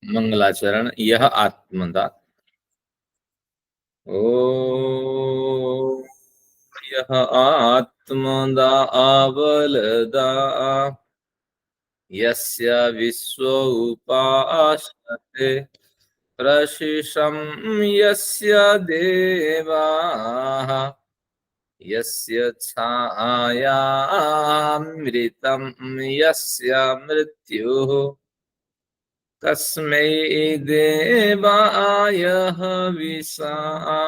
मंगलाचरण। यह आत्मदा ओ यह आत्मदा आवलदा यस्य विश्व उपासते प्रशिशं यस्य देवाः यस्य छायामृतं यस्य मृत्युः तस्मै देवाय हविषा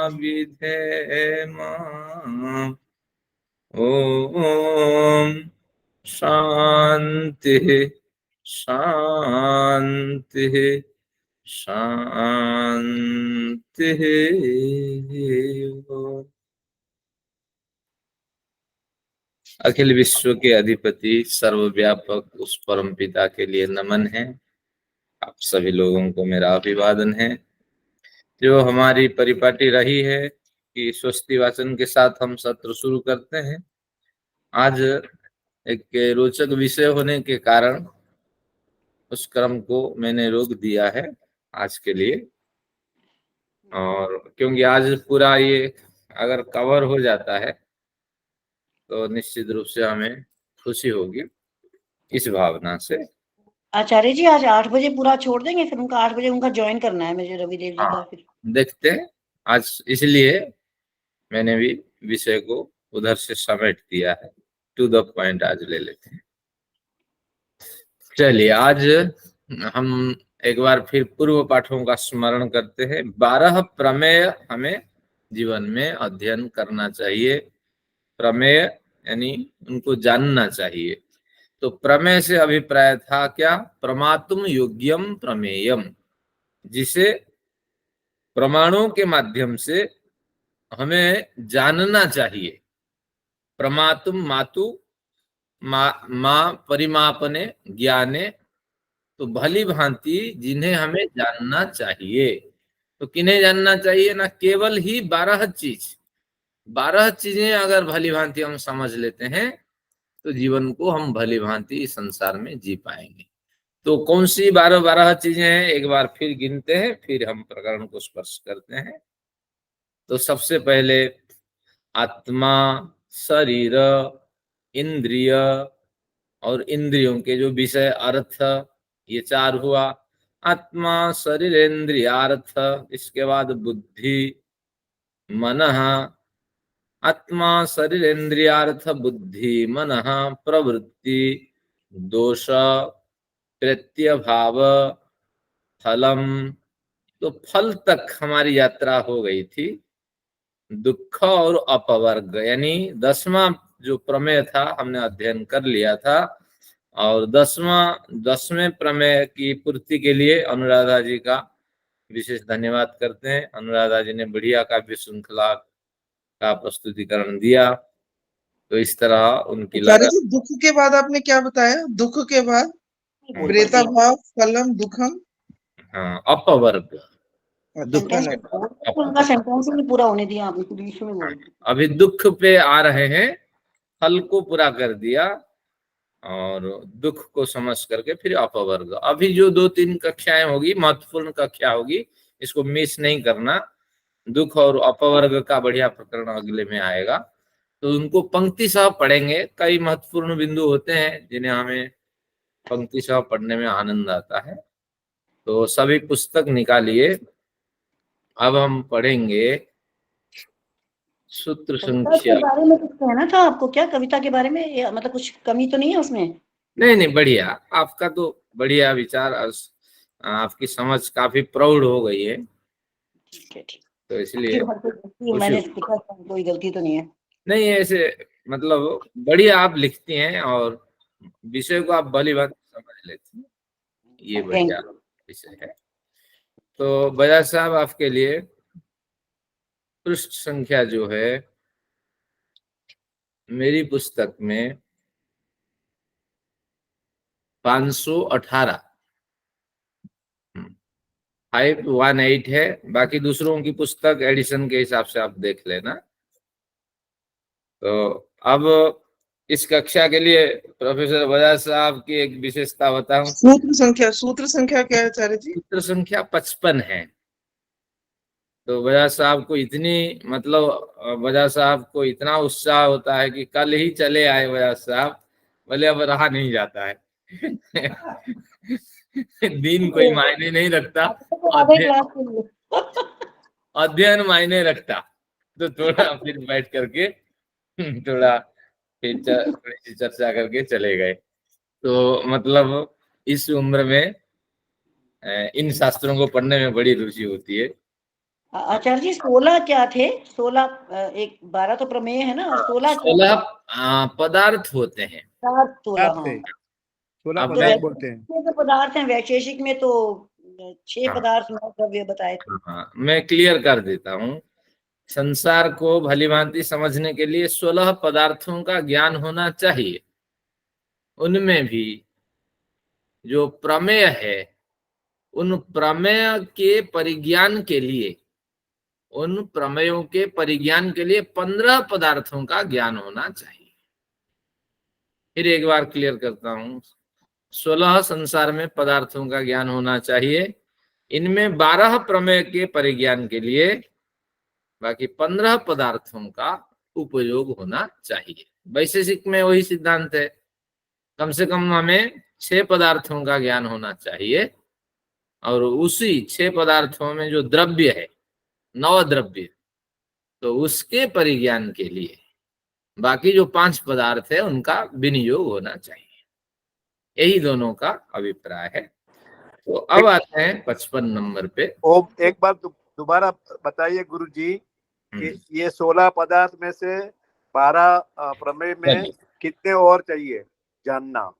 विधेम। ओम शांति शांति शांति। अखिल विश्व के अधिपति सर्वव्यापक उस परम पिता के लिए नमन है। आप सभी लोगों को मेरा अभिवादन है। जो हमारी परिपाटी रही है कि स्वस्ति वाचन के साथ हम सत्र शुरू करते हैं। आज एक रोचक विषय होने के कारण उस क्रम को मैंने रोक दिया है आज के लिए, और क्योंकि आज पूरा ये अगर कवर हो जाता है तो निश्चित रूप से हमें खुशी होगी। इस भावना से आचार्य जी आज 8 बजे पूरा छोड़ देंगे, फिर उनका 8 बजे उनका ज्वाइन करना है मुझे, रविदेव जी का। फिर देखते हैं आज, इसलिए मैंने भी विषय को उधर से समेट दिया है। टू द पॉइंट आज ले लेते हैं। चलिए आज हम एक बार फिर पूर्व पाठों का स्मरण करते हैं। 12 प्रमेय हमें जीवन में अध्ययन करना चाहिए। प्रमेय यानी उनको जानना चाहिए। तो प्रमेय से अभिप्राय था क्या? प्रमातुम योग्यम प्रमेयम, जिसे प्रमाणों के माध्यम से हमें जानना चाहिए। प्रमातुम मातु माँ परिमापने ज्ञाने, तो भली भांति जिन्हें हमें जानना चाहिए। तो किन्हें जानना चाहिए? ना केवल ही 12 चीज, 12 चीजें अगर भली भांति हम समझ लेते हैं तो जीवन को हम भली भांति इस संसार में जी पाएंगे। तो कौन सी 12 चीजें हैं एक बार फिर गिनते हैं, फिर हम प्रकरण को स्पर्श करते हैं। तो सबसे पहले आत्मा, शरीर, इंद्रिय और इंद्रियों के जो विषय अर्थ, ये 4 हुआ। आत्मा शरीर इंद्रिय अर्थ, इसके बाद बुद्धि मनः, आत्मा शरीर इंद्रियार्थ बुद्धि मनः प्रवृत्ति दोष कृत्य भाव फलम। तो फल तक हमारी यात्रा हो गई थी। दुख और अपवर्ग यानी 10वां जो प्रमेय था हमने अध्ययन कर लिया था। और 10वें प्रमेय की पूर्ति के लिए अनुराधा जी का विशेष धन्यवाद करते हैं। अनुराधा जी ने बढ़िया काव्य श्रृंखला का प्रस्तुतिकरण दिया। तो इस तरह उनकी आचार्य लगन। जी, दुख के बाद आपने क्या बताया? दुख के बाद प्रेता भाव फलम दुखम। हाँ, अपवर्ग। दुख अच्छा, उनका सेंटेंस ही पूरा होने दिया आपने, बीच में बोल दिया। अभी दुख पे आ रहे हैं, फल को पूरा कर दिया और दुख को समझ करके फिर अपवर्ग। अभी जो 2-3 कक्षाएं होगी, महत्वपूर्ण कक्षा होगी, इसको मिस नहीं करना। दुख और अपवर्ग का बढ़िया प्रकरण अगले में आएगा, तो उनको पंक्ति सह पढ़ेंगे। कई महत्वपूर्ण बिंदु होते हैं जिन्हें हमें पंक्ति सह पढ़ने में आनंद आता है। तो सभी पुस्तक निकालिए। अब हम पढ़ेंगे सूत्र कविता संख्या। के बारे में कुछ कहना था आपको क्या? कविता के बारे में मतलब कुछ कमी तो नहीं है उसमें? नहीं, बढ़िया। आपका तो बढ़िया विचार, आपकी समझ काफी प्रौढ़ हो गई है। ठीक है, ठीक। तो इसलिए मैंने लिखा कोई गलती तो नहीं है? नहीं, ऐसे मतलब बढ़िया आप लिखती हैं और विषय को आप भली बात समझ लेती हैं। ये बढ़िया विषय है। तो बजाज साहब, आपके लिए पृष्ठ संख्या जो है मेरी पुस्तक में 518 518 है। बाकी दूसरों की पुस्तक एडिशन के हिसाब से आप देख लेना। तो अब इस कक्षा के लिए प्रोफेसर बजाज साहब की एक विशेषता बताऊं। सूत्र संख्या क्या है आचार्य जी? सूत्र संख्या 55 है। तो बजाज साहब को इतनी मतलब बजाज साहब को इतना उत्साह होता है कि कल ही चले आए बजाज साहब, बोले अब रहा नहीं जाता है। दिन कोई मायने नहीं रखता, आधे क्लास के लिए अध्ययन मायने रखता। तो थोड़ा फिर बैठ करके थोड़ा फिर थोड़ी सी चर्चा करके चले गए। तो मतलब इस उम्र में इन शास्त्रों को पढ़ने में बड़ी रुचि होती है। आचार्य जी 16 क्या थे? 16 एक 12 तो प्रमेय है ना, और 16 16 पदार्थ होते हैं। 16 थे हाँ। 16 अब तो पदार्थ बोलते हैं। वैशेषिक में जो पदार्थ हैं, वैशेषिक में तो 6 हाँ। पदार्थ 9 द्रव्य बताए थे। हाँ, मैं क्लियर कर देता हूँ। संसार को भलीभांति समझने के लिए 16 पदार्थों का ज्ञान होना चाहिए। उनमें भी जो प्रमेय है, उन प्रमेय के परिज्ञान के लिए, उन प्रमेयों के परिज्ञान के लिए 15 पदार्थों का ज्ञान होना चाहिए। फिर एक बार क्लियर करता हूं, 16 संसार में पदार्थों का ज्ञान होना चाहिए। इनमें 12 प्रमेय के परिज्ञान के लिए, बाकी 15 पदार्थों का उपयोग होना चाहिए। वैशेषिक में वही सिद्धांत है, कम से कम हमें 6 पदार्थों का ज्ञान होना चाहिए, और उसी 6 पदार्थों में जो द्रव्य है, 9 द्रव्य, तो उसके परिज्ञान के लिए बाकी जो 5 पदार्थ है उनका विनियोग होना चाहिए। यही दोनों का अभिप्राय है। तो अब आते हैं 55 नंबर पे। ओम एक बार दोबारा बताइए गुरु जी कि ये 16 पदार्थ में से 12 प्रमेय में कितने और चाहिए जानना?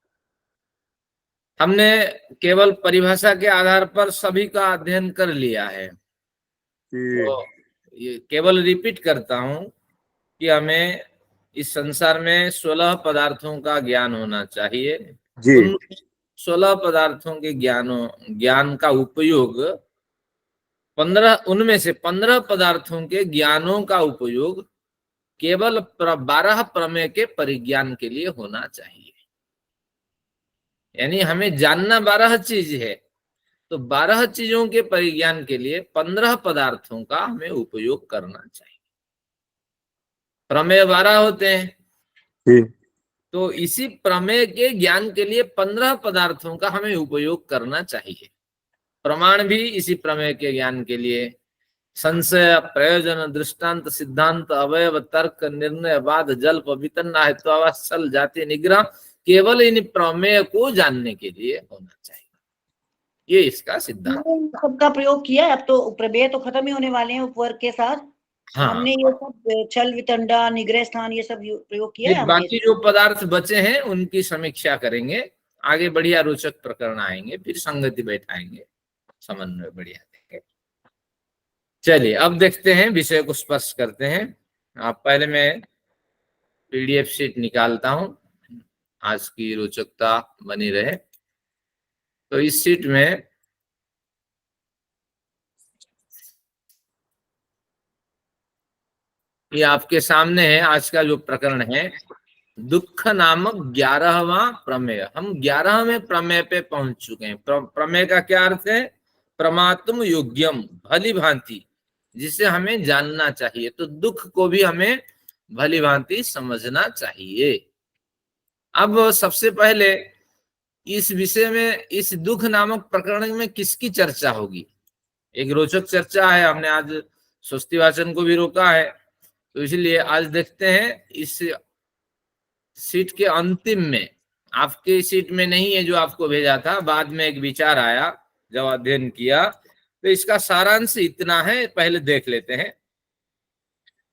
हमने केवल परिभाषा के आधार पर सभी का अध्ययन कर लिया है। तो ये केवल रिपीट करता हूं कि हमें इस संसार में 16 पदार्थों का ज्ञान होना चाहिए। जी। उन 16 पदार्थों के ज्ञान का उपयोग 15, उनमें से 15 पदार्थों के ज्ञानों का उपयोग केवल 12 प्रमेय के परिज्ञान के लिए होना चाहिए। यानी हमें जानना 12 चीज है, तो 12 चीजों के परिज्ञान के लिए 15 पदार्थों का हमें उपयोग करना चाहिए। प्रमेय 12 होते हैं, जी। तो इसी प्रमेय के ज्ञान के लिए 15 पदार्थों का हमें उपयोग करना चाहिए। प्रमाण भी इसी प्रमेय के ज्ञान के लिए संशय, प्रयोजन, दृष्टांत, सिद्धांत, अवयव, तर्क, निर्णय, वाद, जल्प, वितन्ना, हेत्वावास, जाति, निग्रह, केवल इन प्रमेय को जानने के लिए होना चाहिए। ये इसका सिद्धांत। सबका प्रयोग किया है। अब तो प्रमेय तो खत्म ही होने वाले हैं उपवर्ग के साथ। हाँ। हमने ये सब छल, वितंडा, निग्रह स्थान, ये सब प्रयोग किया है हमने। बाकी जो पदार्थ बचे हैं उनकी समीक्षा करेंगे। आगे बढ़िया रोचक प्रकरण आएंगे, फिर संगति बैठाएंगे, समन्वय बढ़िया देंगे। चलिए अब देखते हैं, विषय को स्पर्श करते हैं। आप पहले मैं पीडीएफ शीट निकालता हूं, आज की रोचकता बनी रहे। तो इस शीट में ये आपके सामने है, आज का जो प्रकरण है दुख नामक 11वां प्रमेय। हम 11वें प्रमेय पे पहुंच चुके हैं। प्रमेय का क्या अर्थ है? प्रमात्म योग्यम, भली भांति, जिसे हमें जानना चाहिए। तो दुख को भी हमें भली भांति समझना चाहिए। अब सबसे पहले इस विषय में, इस दुख नामक प्रकरण में किसकी चर्चा होगी? एक रोचक चर्चा है। हमने आज स्वस्ति वाचन को भी रोका है, तो इसलिए आज देखते हैं इस सीट के अंतिम में, आपके सीट में नहीं है जो आपको भेजा था, बाद में एक विचार आया जब अध्ययन किया, तो इसका सारांश इतना है, पहले देख लेते हैं।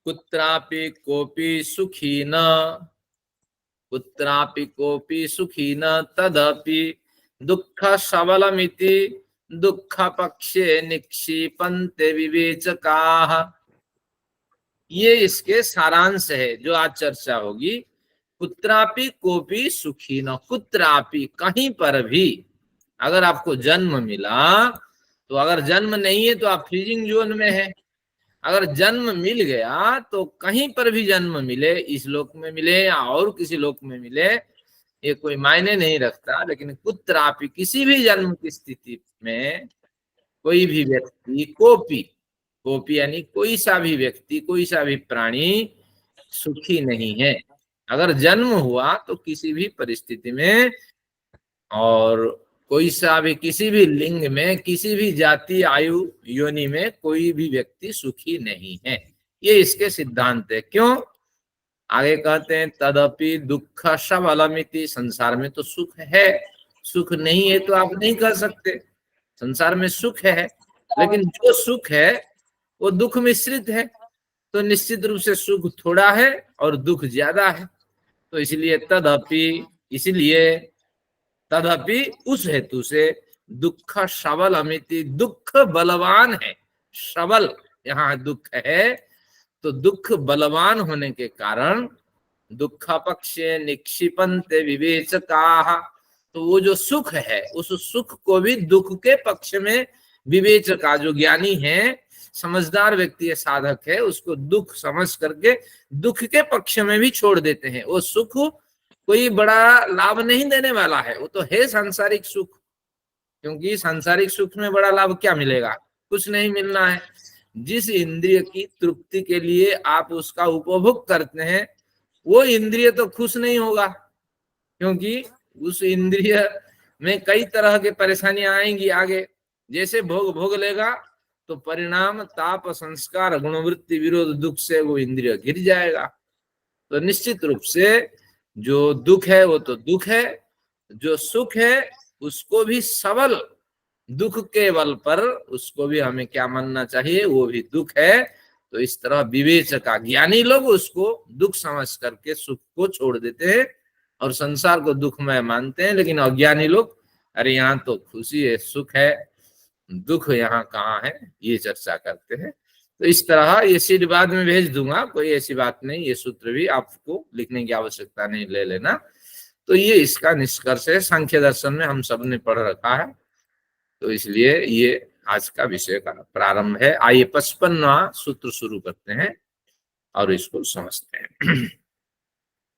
कुत्रापि कोपि सुखी न, कुत्रापि कोपि सुखी न तदपि दुःख सबलमिति दुःख पक्षे निक्षिपन्ते विवेचकाः। ये इसके सारांश है जो आज चर्चा होगी। कुत्रापि कोपि सुखी न, कुत्रापि, कहीं पर भी अगर आपको जन्म मिला, तो अगर जन्म नहीं है तो आप फ्रीजिंग जोन में है, अगर जन्म मिल गया तो कहीं पर भी जन्म मिले, इस लोक में मिले या और किसी लोक में मिले, ये कोई मायने नहीं रखता, लेकिन कुत्रापि किसी भी जन्म की स्थिति में कोई भी व्यक्ति, कोपी यानी कोई सा भी व्यक्ति, कोई सा भी प्राणी सुखी नहीं है। अगर जन्म हुआ तो किसी भी परिस्थिति में और कोई सा भी किसी भी लिंग में, किसी भी जाति, आयु, योनि में कोई भी व्यक्ति सुखी नहीं है। ये इसके सिद्धांत है। क्यों? आगे कहते हैं तदपि दुख सबलमिति, संसार में तो सुख है, सुख नहीं है तो आप नहीं कर सकते। संसार में सुख है, लेकिन जो सुख है वो दुख मिश्रित है, तो निश्चित रूप से सुख थोड़ा है और दुख ज्यादा है। तो इसलिए तदपि उस हेतु से दुख सबल अमिति, दुख बलवान है। सबल यहाँ दुख है, तो दुख बलवान होने के कारण दुख पक्षे निक्षिपन्ते विवेचकाः, तो वो जो सुख है उस सुख को भी दुख के पक्ष में विवेचका, जो ज्ञानी है, समझदार व्यक्ति है, साधक है, उसको दुख समझ करके दुख के पक्ष में भी छोड़ देते हैं। वो सुख कोई बड़ा लाभ नहीं देने वाला है, वो तो है सांसारिक सुख, क्योंकि सांसारिक सुख में बड़ा लाभ क्या मिलेगा? कुछ नहीं मिलना है। जिस इंद्रिय की तृप्ति के लिए आप उसका उपभोग करते हैं, वो इंद्रिय तो खुश नहीं होगा, क्योंकि उस इंद्रिय में कई तरह के परेशानियां आएंगी आगे। जैसे भोग लेगा तो परिणाम ताप, संस्कार, गुणवृत्ति, विरोध, दुख से वो इंद्रिय गिर जाएगा। तो निश्चित रूप से जो दुख है वो तो दुख है, जो सुख है उसको भी सबल, दुख के बल पर उसको भी हमें क्या मानना चाहिए, वो भी दुख है। तो इस तरह विवेचका, ज्ञानी लोग उसको दुख समझ करके सुख को छोड़ देते हैं और संसार को दुखमय मानते हैं, लेकिन अज्ञानी लोग अरे यहाँ तो खुशी है, सुख है, दुख यहाँ कहाँ है, ये चर्चा करते हैं। तो इस तरह ये सीट बाद में भेज दूंगा, कोई ऐसी बात नहीं, ये सूत्र भी आपको लिखने की आवश्यकता नहीं, ले लेना। तो ये इसका निष्कर्ष है, सांख्य दर्शन में हम सब ने पढ़ रखा है, तो इसलिए ये आज का विषय का प्रारंभ है। आइए 55वां सूत्र शुरू करते हैं और इसको समझते हैं।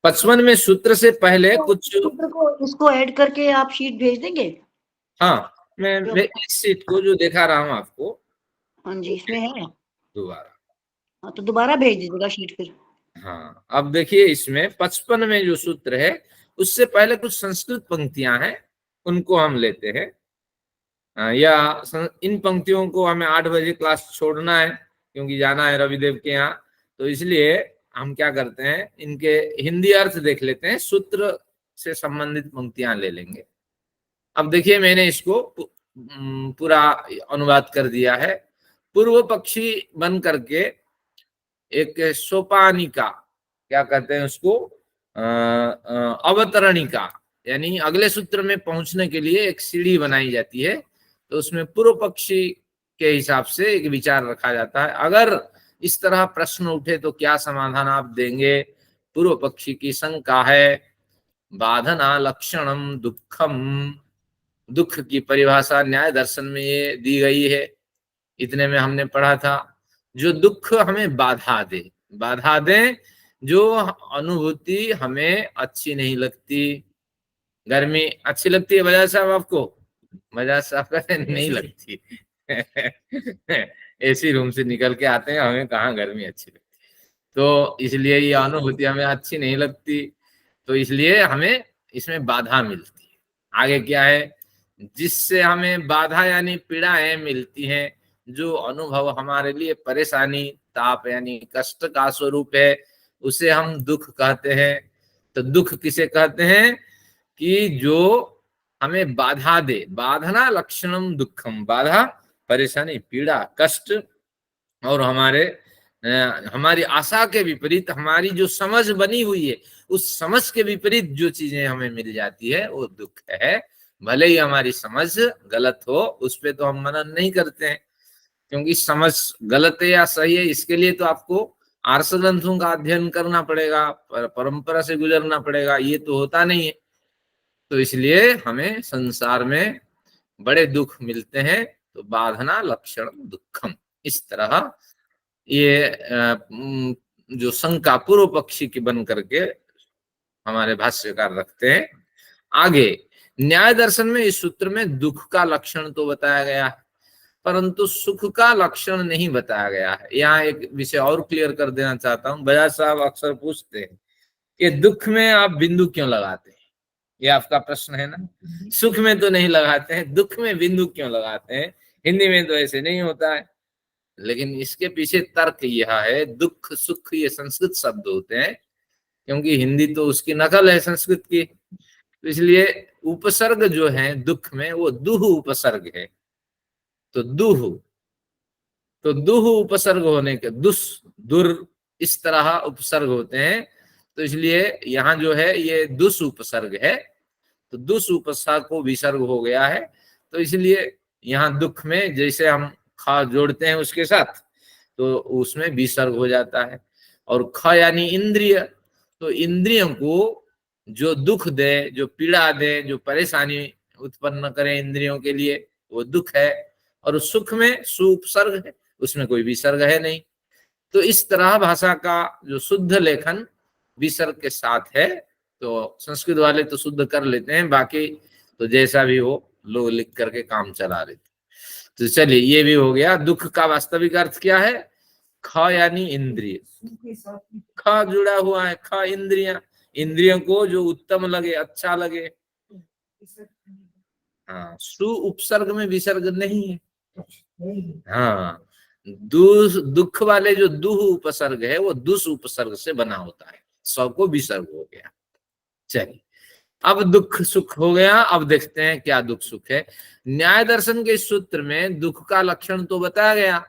55वें सूत्र से पहले कुछ सूत्र को इसको ऐड करके आप शीट भेज देंगे? हाँ, मैं इस शीट को जो दिखा रहा हूँ आपको, हाँ जी, इसमें है दोबारा। हाँ, तो दोबारा भेज दीजिएगा शीट फिर। हाँ, अब देखिए इसमें 55 में जो सूत्र है उससे पहले कुछ संस्कृत पंक्तियां हैं, उनको हम लेते हैं। या इन पंक्तियों को हमें 8 बजे क्लास छोड़ना है, क्योंकि जाना है रविदेव के यहाँ, तो इसलिए हम क्या करते हैं, इनके हिंदी अर्थ देख लेते हैं, सूत्र से संबंधित पंक्तियां ले लेंगे। अब देखिए मैंने इसको पूरा अनुवाद कर दिया है। पूर्व पक्षी बन करके एक सोपानिका, क्या कहते हैं उसको, अवतरणिका, यानी अगले सूत्र में पहुंचने के लिए एक सीढ़ी बनाई जाती है। तो उसमें पूर्व पक्षी के हिसाब से एक विचार रखा जाता है। अगर इस तरह प्रश्न उठे तो क्या समाधान आप देंगे? पूर्व पक्षी की शंका है, बाधना लक्षणम दुखम, दुख की परिभाषा न्याय दर्शन में ये दी गई है। इतने में हमने पढ़ा था, जो दुख हमें बाधा दे, जो अनुभूति हमें अच्छी नहीं लगती। गर्मी अच्छी लगती है बजाज साहब आपको? बजाज साहब नहीं लगती। एसी रूम से निकल के आते हैं, हमें कहाँ गर्मी अच्छी लगती, तो इसलिए ये अनुभूति हमें अच्छी नहीं लगती, तो इसलिए हमें इसमें बाधा मिलती है। आगे क्या है, जिससे हमें बाधा यानी पीड़ाएं मिलती हैं, जो अनुभव हमारे लिए परेशानी, ताप यानी कष्ट का स्वरूप है, उसे हम दुख कहते हैं। तो दुख किसे कहते हैं कि जो हमें बाधा दे, बाधना लक्षणम दुखम, बाधा परेशानी, पीड़ा, कष्ट, और हमारी आशा के विपरीत, हमारी जो समझ बनी हुई है उस समझ के विपरीत जो चीजें हमें मिल जाती है वो दुख है। भले ही हमारी समझ गलत हो, उस पे तो हम मनन नहीं करते हैं, क्योंकि समझ गलत है या सही है इसके लिए तो आपको आर्ष ग्रंथों का अध्ययन करना पड़ेगा, परंपरा से गुजरना पड़ेगा, ये तो होता नहीं है। तो इसलिए हमें संसार में बड़े दुख मिलते हैं, तो बाधना लक्षण दुखम, इस तरह ये जो शंका पूर्व पक्षी की बन करके हमारे भाष्यकार रखते हैं। आगे न्याय दर्शन में इस सूत्र में दुख का लक्षण तो बताया गया है, परंतु सुख का लक्षण नहीं बताया गया है। यहाँ एक विषय और क्लियर कर देना चाहता हूँ। बजाज साहब अक्सर पूछते हैं कि दुख में आप बिंदु क्यों लगाते हैं, ये आपका प्रश्न है ना। सुख में तो नहीं लगाते हैं, दुख में बिंदु क्यों लगाते हैं? हिंदी में तो ऐसे नहीं होता है। लेकिन इसके पीछे तर्क यह है, दुख सुख ये संस्कृत शब्द होते हैं, क्योंकि हिंदी तो उसकी नकल है संस्कृत की, तो इसलिए उपसर्ग जो है दुख में वो दुह उपसर्ग है। तो दुह उपसर्ग होने के दुर इस तरह उपसर्ग होते हैं, तो इसलिए यहाँ जो है ये दुस उपसर्ग है, तो दुस उपसर्ग को विसर्ग हो गया है। तो इसलिए यहाँ दुख में जैसे हम खा जोड़ते हैं उसके साथ, तो उसमें विसर्ग हो जाता है। और ख यानी इंद्रिय, तो इंद्रियों को जो दुख दे, जो पीड़ा दे, जो परेशानी उत्पन्न करे इंद्रियों के लिए, वो दुख है। और सुख में सु उपसर्ग है, उसमें कोई विसर्ग है नहीं। तो इस तरह भाषा का जो शुद्ध लेखन विसर्ग के साथ है, तो संस्कृत वाले तो शुद्ध कर लेते हैं, बाकी तो जैसा भी हो लोग लिख करके काम चला लेते। तो चलिए ये भी हो गया। दुख का वास्तविक अर्थ क्या है? ख यानी इंद्रिय, ख जुड़ा हुआ है, ख इंद्रिया, इंद्रियों को जो उत्तम लगे, अच्छा लगे। हाँ, सु उपसर्ग में विसर्ग नहीं है। हाँ, दुख वाले जो दुह उपसर्ग है वो दुस उपसर्ग से बना होता है, स को विसर्ग हो गया। चलिए अब दुख सुख हो गया। अब देखते हैं क्या दुख सुख है। न्याय दर्शन के सूत्र में दुख का लक्षण तो बताया गया,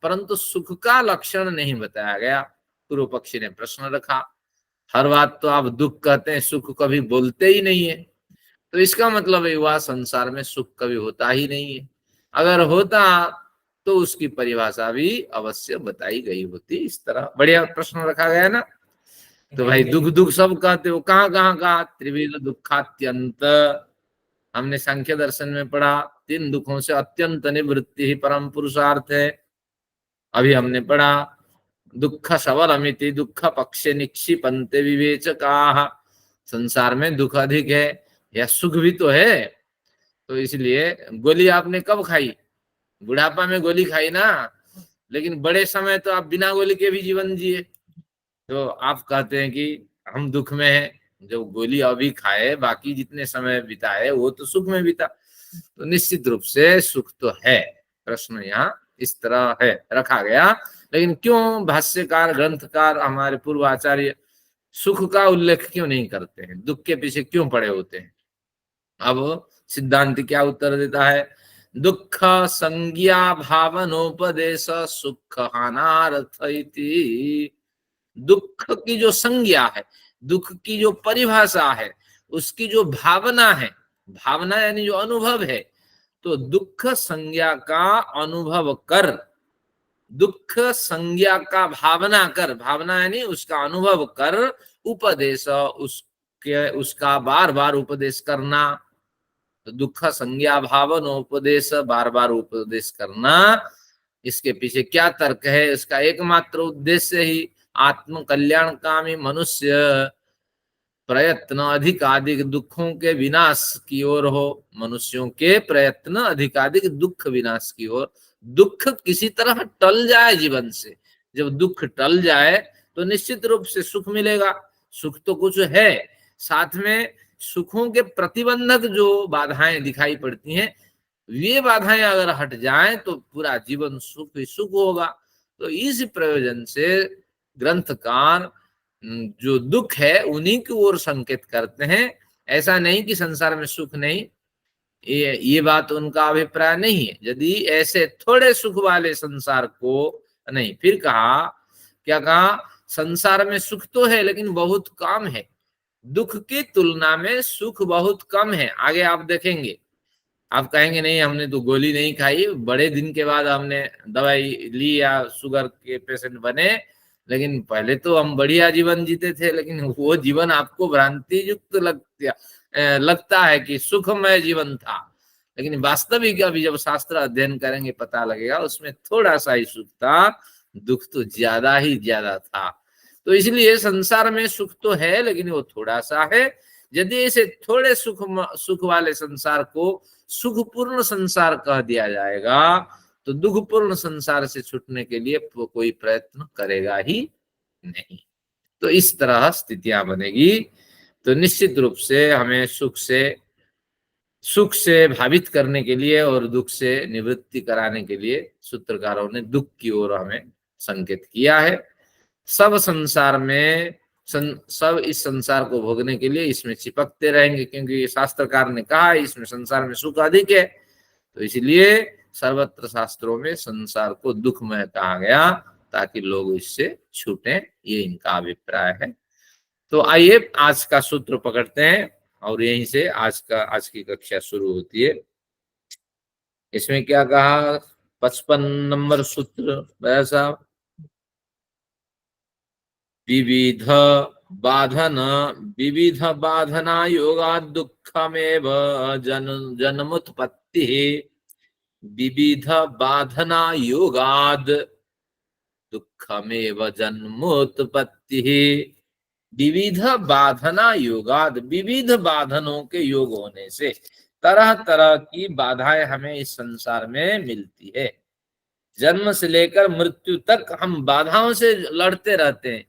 परंतु सुख का लक्षण नहीं बताया गया। पूर्व पक्षी ने प्रश्न रखा, हर बात तो आप दुख कहते हैं, सुख कभी बोलते ही नहीं है, तो इसका मतलब है वह संसार में सुख कभी होता ही नहीं है। अगर होता तो उसकी परिभाषा भी अवश्य बताई गई होती। इस तरह बढ़िया प्रश्न रखा गया ना। तो भाई दुख दुख सब कहते हो, कहाँ कहाँ कहा? त्रिविध दुखात्यंत, हमने सांख्य दर्शन में पढ़ा, 3 दुखों से अत्यंत निवृत्ति ही परम पुरुषार्थ है। अभी हमने पढ़ा दुख सबलमिति दुख पक्षे निक्षिपन्ते विवेचकाः, संसार में दुख अधिक है या सुख भी तो है। तो इसलिए गोली आपने कब खाई? बुढ़ापा में गोली खाई ना, लेकिन बड़े समय तो आप बिना गोली के भी जीवन जिए। तो आप कहते हैं कि हम दुख में हैं, जो गोली अभी खाए, बाकी जितने समय बिताए वो तो सुख में बिता। तो निश्चित रूप से सुख तो है। प्रश्न यहाँ इस तरह है रखा गया। लेकिन क्यों भाष्यकार ग्रंथकार हमारे पूर्व आचार्य सुख का उल्लेख क्यों नहीं करते हैं? दुख के पीछे क्यों पड़े होते हैं? अब सिद्धांत क्या उत्तर देता है? दुख संज्ञा भावनोपदेश सुख हानार्थ इति। दुख की जो संज्ञा है, दुख की जो परिभाषा है, उसकी जो भावना है, भावना यानी जो अनुभव है, तो दुख संज्ञा का अनुभव कर, दुख संज्ञा का भावना कर, भावना यानी उसका अनुभव कर, उपदेश उसका बार बार उपदेश करना। तो दुख संज्ञा भावन उपदेश, बार बार उपदेश करना, इसके पीछे क्या तर्क है? इसका एकमात्र उद्देश्य ही आत्म कल्याणकामी मनुष्य प्रयत्न अधिकाधिक दुखों के विनाश की ओर हो। मनुष्यों के प्रयत्न अधिकाधिक दुख विनाश की ओर। दुख किसी तरह टल जाए जीवन से, जब दुख टल जाए तो निश्चित रूप से सुख मिलेगा। सुख तो कुछ है, साथ में सुखों के प्रतिबंधक जो बाधाएं दिखाई पड़ती हैं, वे बाधाएं अगर हट जाएं तो पूरा जीवन सुख ही सुख होगा। तो इस प्रयोजन से ग्रंथकार जो दुख है उन्हीं की ओर संकेत करते हैं। ऐसा नहीं कि संसार में सुख नहीं, ये बात उनका अभिप्राय नहीं है। यदि ऐसे थोड़े सुख वाले संसार को नहीं, फिर कहा, क्या कहा? संसार में सुख तो है लेकिन बहुत कम है, दुख की तुलना में सुख बहुत कम है। आगे आप देखेंगे, आप कहेंगे नहीं हमने तो गोली नहीं खाई, बड़े दिन के बाद हमने दवाई ली या शुगर के पेशेंट बने, लेकिन पहले तो हम बढ़िया जीवन जीते थे। लेकिन वो जीवन आपको भ्रांति युक्त लगता है कि सुखमय जीवन था, लेकिन वास्तविक अभी जब शास्त्र अध्ययन करेंगे पता लगेगा उसमें थोड़ा सा ही सुख था, दुख तो ज्यादा ही ज्यादा था। तो इसलिए संसार में सुख तो है लेकिन वो थोड़ा सा है। यदि इसे थोड़े सुख वाले संसार को सुखपूर्ण संसार कह दिया जाएगा तो दुखपूर्ण संसार से छूटने के लिए कोई प्रयत्न करेगा ही नहीं। तो इस तरह स्थितियां बनेगी। तो निश्चित रूप से हमें सुख से भावित करने के लिए और दुख से निवृत्ति कराने के लिए सूत्रकारों ने दुख की ओर हमें संकेत किया है। सब संसार में सब इस संसार को भोगने के लिए इसमें चिपकते रहेंगे, क्योंकि शास्त्रकार ने कहा इसमें संसार में सुख अधिक है। तो इसलिए सर्वत्र शास्त्रों में संसार को दुखमय कहा गया ताकि लोग इससे छूटें, ये इनका अभिप्राय है। तो आइए आज का सूत्र पकड़ते हैं और यहीं से आज की कक्षा शुरू होती है। इसमें क्या कहा, 55 नंबर सूत्र भैया साहब, विविध बाधना योगा दुखमेव जन्मोत्पत्ति। विविध बाधना योगाद दुखमेव जन्मोत्पत्ति। विविध बाधना योगाद, विविध बाधनों के योग होने से तरह तरह की बाधाएं हमें इस संसार में मिलती है। जन्म से लेकर मृत्यु तक हम बाधाओं से लड़ते रहते हैं।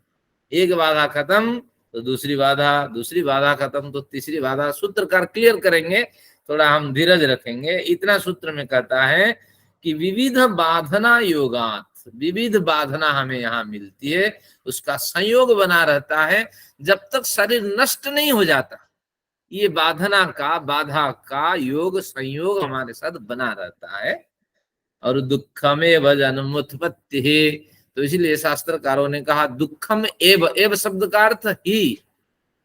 एक बाधा खत्म तो दूसरी बाधा खत्म तो तीसरी बाधा। सूत्रकार क्लियर करेंगे, थोड़ा हम धीरज रखेंगे। इतना सूत्र में कहता है कि विविध बाधना योगात, विविध बाधना हमें यहाँ मिलती है, उसका संयोग बना रहता है जब तक शरीर नष्ट नहीं हो जाता। ये बाधा का योग संयोग हमारे साथ बना रहता है। और दुखमेव जन्मोत्पत्ति है, तो इसलिए शास्त्रकारों ने कहा दुखम एव शब्द का अर्थ ही,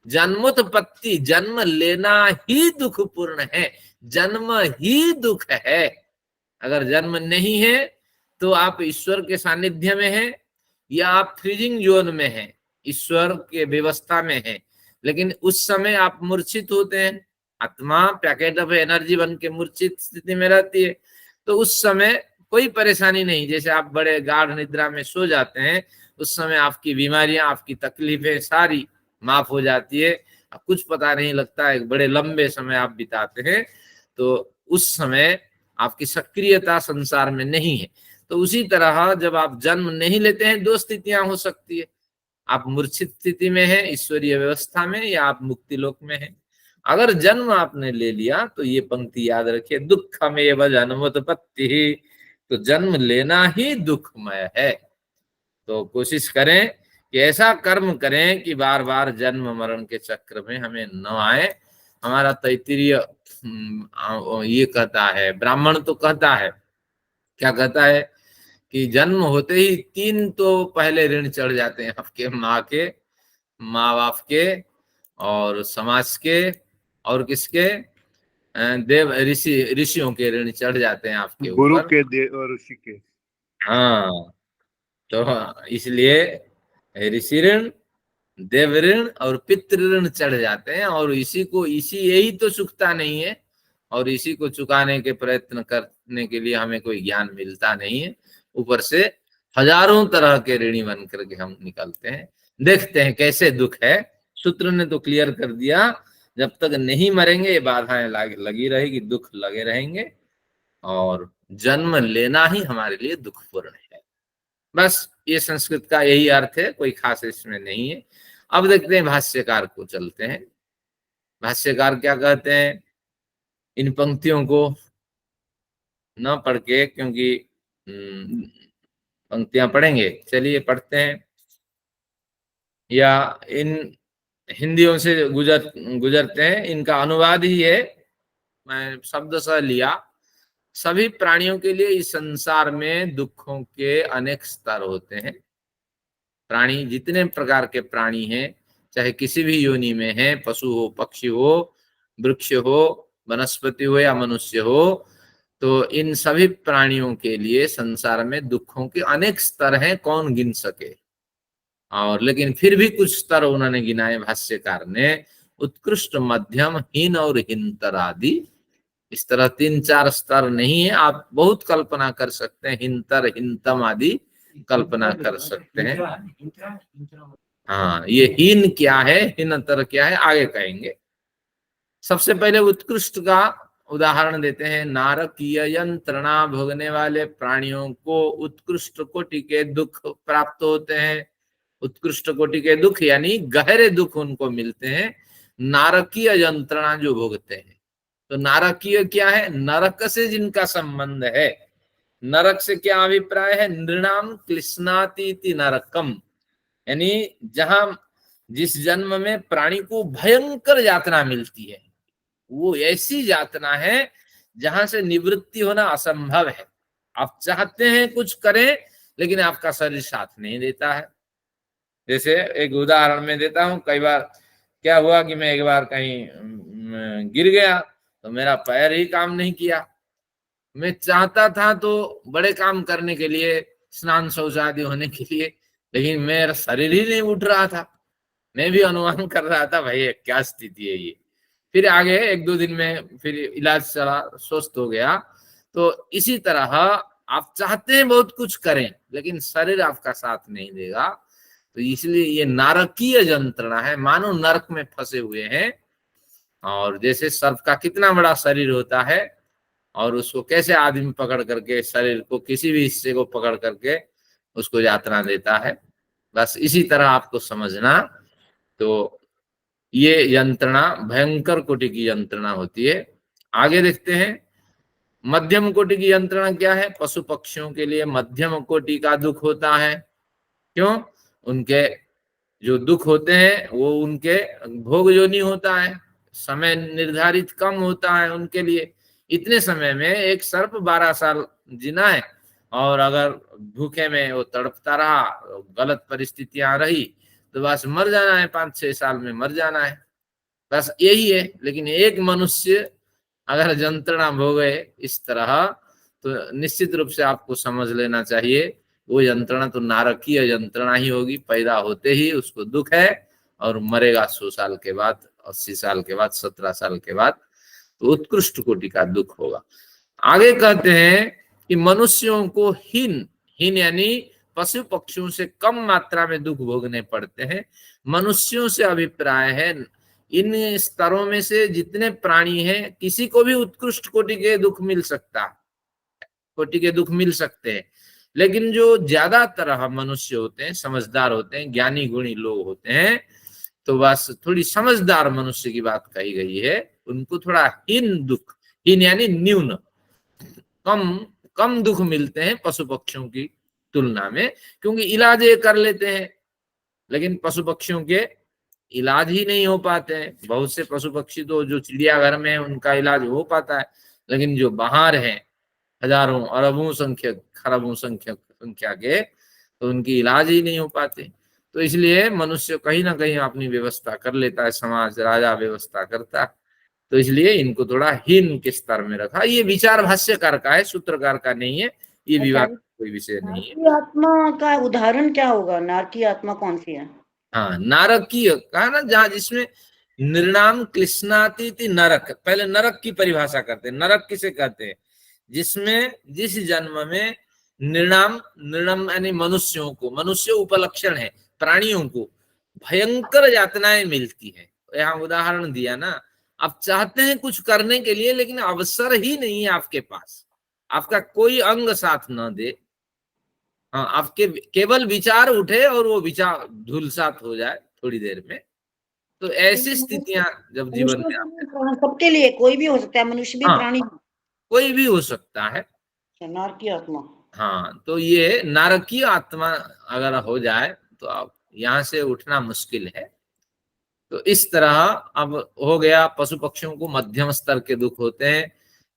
जन्मोत्पत्ति जन्म लेना ही दुखपूर्ण है, जन्म ही दुख है। अगर जन्म नहीं है तो आप ईश्वर के सानिध्य में हैं या आप फ्रीजिंग जोन में हैं, ईश्वर के व्यवस्था में हैं, लेकिन उस समय आप मूर्छित होते हैं। आत्मा पैकेट ऑफ एनर्जी बन के मूर्छित स्थिति में रहती है। तो उस समय कोई परेशानी नहीं, जैसे आप बड़े गाढ़ निद्रा में सो जाते हैं, उस समय आपकी बीमारियां, आपकी तकलीफें सारी माफ हो जाती है, कुछ पता नहीं लगता, एक बड़े लंबे समय आप बिताते हैं। तो उस समय आपकी सक्रियता संसार में नहीं है। तो उसी तरह जब आप जन्म नहीं लेते हैं, दो स्थितियां हो सकती है, आप मूर्छित स्थिति में हैं ईश्वरीय व्यवस्था में, या आप मुक्ति लोक में हैं। अगर जन्म आपने ले लिया तो ये पंक्ति याद रखिए, दुखमेव जन्मोत्पत्ति, तो जन्म लेना ही दुखमय है। तो कोशिश करें कि ऐसा कर्म करें कि बार बार जन्म मरण के चक्र में हमें न आए। हमारा तैत्तिरीय ये कहता है, ब्राह्मण तो कहता है, क्या कहता है कि जन्म होते ही 3 तो पहले ऋण चढ़ जाते हैं आपके, माँ बाप के और समाज के और किसके, देव ऋषियों के ऋण चढ़ जाते हैं आपके ऊपर, गुरु के और ऋषि के। हाँ, तो इसलिए ऋषि ऋण, देव ऋण और पितृ ऋण चढ़ जाते हैं। और यही तो चुकता नहीं है, और इसी को चुकाने के प्रयत्न करने के लिए हमें कोई ज्ञान मिलता नहीं है। ऊपर से हजारों तरह के ऋणी बन करके हम निकलते हैं। देखते हैं कैसे दुख है। सूत्र ने तो क्लियर कर दिया, जब तक नहीं मरेंगे ये बाधाएं लगी रहेगी, दुख लगे रहेंगे, और जन्म लेना ही हमारे लिए दुखपूर्ण है। बस ये संस्कृत का यही अर्थ है, कोई खास इसमें नहीं है। अब देखते हैं भाष्यकार को, चलते हैं। भाष्यकार क्या कहते हैं, इन पंक्तियों को न पढ़ के, क्योंकि पंक्तियां पढ़ेंगे, चलिए पढ़ते हैं, या इन हिंदियों से गुजरते हैं। इनका अनुवाद ही है, मैं शब्दशः लिया। सभी प्राणियों के लिए इस संसार में दुखों के अनेक स्तर होते हैं। प्राणी, जितने प्रकार के प्राणी हैं, चाहे किसी भी योनि में हैं, पशु हो, पक्षी हो, वृक्ष हो, वनस्पति हो या मनुष्य हो, तो इन सभी प्राणियों के लिए संसार में दुखों के अनेक स्तर हैं, कौन गिन सके। और लेकिन फिर भी कुछ स्तर उन्होंने गिनाए भाष्यकार ने, उत्कृष्ट, मध्यम, हीन और हिंतर आदि। इस तरह 3-4 स्तर नहीं है, आप बहुत कल्पना कर सकते हैं, हिंतर, हिंतम आदि कल्पना कर सकते हैं। हाँ, ये हीन क्या है, हीनतर क्या है, आगे कहेंगे। सबसे पहले उत्कृष्ट का उदाहरण देते हैं। नारकीय यंत्रणा भोगने वाले प्राणियों को उत्कृष्ट कोटि के दुख प्राप्त होते हैं। उत्कृष्ट कोटि के दुख यानी गहरे दुख उनको मिलते हैं नारकीय यंत्रणा जो भोगते हैं। तो नारकीय क्या है? नरक से जिनका संबंध है। नरक से क्या अभिप्राय है? नृणाम क्लिश्नाति नरकम, यानी जहां जिस जन्म में प्राणी को भयंकर यातना मिलती है, वो ऐसी यातना है जहां से निवृत्ति होना असंभव है। आप चाहते हैं कुछ करें, लेकिन आपका शरीर साथ नहीं देता है। जैसे एक उदाहरण मैं देता हूं। कई बार क्या हुआ कि मैं एक बार कहीं गिर गया, तो मेरा पैर ही काम नहीं किया। मैं चाहता था तो बड़े काम करने के लिए, स्नान शौचादि होने के लिए, लेकिन मेरा शरीर ही नहीं उठ रहा था। मैं भी अनुमान कर रहा था भाई क्या स्थिति है ये। फिर आगे 1-2 दिन में फिर इलाज चला, स्वस्थ हो गया। तो इसी तरह आप चाहते हैं बहुत कुछ करें, लेकिन शरीर आपका साथ नहीं देगा। तो इसलिए ये नारकीय यंत्रणा है, मानो नरक में फंसे हुए हैं। और जैसे सर्प का कितना बड़ा शरीर होता है, और उसको कैसे आदमी पकड़ करके शरीर को किसी भी हिस्से को पकड़ करके उसको यातना देता है, बस इसी तरह आपको समझना। तो ये यंत्रणा भयंकर कोटि की यंत्रणा होती है। आगे देखते हैं मध्यम कोटि की यंत्रणा क्या है। पशु पक्षियों के लिए मध्यम कोटि का दुख होता है। क्यों? उनके जो दुख होते हैं वो उनके भोग योनि होता है, समय निर्धारित कम होता है उनके लिए। इतने समय में एक सर्प 12 साल जीना है, और अगर भूखे में वो तड़पता रहा, गलत परिस्थितियां रही, तो बस मर जाना है, 5-6 साल में मर जाना है, बस यही है। लेकिन एक मनुष्य अगर यंत्रणा भोगे इस तरह, तो निश्चित रूप से आपको समझ लेना चाहिए वो यंत्रणा तो नारकीय यंत्रणा ही होगी। पैदा होते ही उसको दुख है, और मरेगा 100 साल के बाद, 80 साल के बाद, 17 साल के बाद, तो उत्कृष्ट कोटि का दुख होगा। आगे कहते हैं कि मनुष्यों को हीन यानी पशु पक्षियों से कम मात्रा में दुख भोगने पड़ते हैं। मनुष्यों से अभिप्राय है इन स्तरों में से जितने प्राणी हैं, किसी को भी उत्कृष्ट कोटि के दुख मिल सकता, कोटि के दुख मिल सकते हैं। लेकिन जो ज्यादातर मनुष्य होते हैं, समझदार होते हैं, ज्ञानी गुणी लोग होते हैं, तो बस थोड़ी समझदार मनुष्य की बात कही गई है, उनको थोड़ा हीन दुख, हीन यानी न्यून, कम दुख मिलते हैं पशु पक्षियों की तुलना में, क्योंकि इलाज ये कर लेते हैं। लेकिन पशु पक्षियों के इलाज ही नहीं हो पाते हैं। बहुत से पशु पक्षी तो जो चिड़ियाघर में है उनका इलाज हो पाता है, लेकिन जो बाहर हैं हजारों अरबों संख्यक खरबों संख्या के, तो उनकी इलाज ही नहीं हो पाते। तो इसलिए मनुष्य कहीं ना कहीं अपनी व्यवस्था कर लेता है, समाज राजा व्यवस्था करता है। तो इसलिए इनको थोड़ा हीन के स्तर में रखा। ये विचार भाष्यकार का है, सूत्रकार का नहीं है, ये विवाद कोई विषय नहीं है। नारकीय आत्मा का उदाहरण क्या होगा? नारकीय आत्मा कौन सी है? हाँ, नारकीय कहा ना, जहां जिसमें निर्णाम क्लिश्नाति नरक। पहले नरक की परिभाषा करते हैं। नरक किसे कहते हैं? जिसमें जिस जन्म में निर्णम यानी मनुष्यों को, मनुष्य उपलक्षण है, प्राणियों को भयंकर यातनाएं मिलती है। यहाँ उदाहरण दिया ना, आप चाहते हैं कुछ करने के लिए, लेकिन अवसर ही नहीं है आपके पास, आपका कोई अंग साथ न दे। हाँ, आपके केवल विचार उठे और वो विचार धूलसात हो जाए थोड़ी देर में। तो ऐसी स्थितियां जब जीवन में आते हैं, सबके लिए कोई भी हो सकता है, मनुष्य भी हाँ, प्राणी, कोई भी हो सकता है। नारकीय आत्मा। हाँ, तो ये नारकीय आत्मा अगर हो जाए तो आप यहाँ से उठना मुश्किल है। तो इस तरह अब हो गया। पशु पक्षियों को मध्यम स्तर के दुख होते हैं,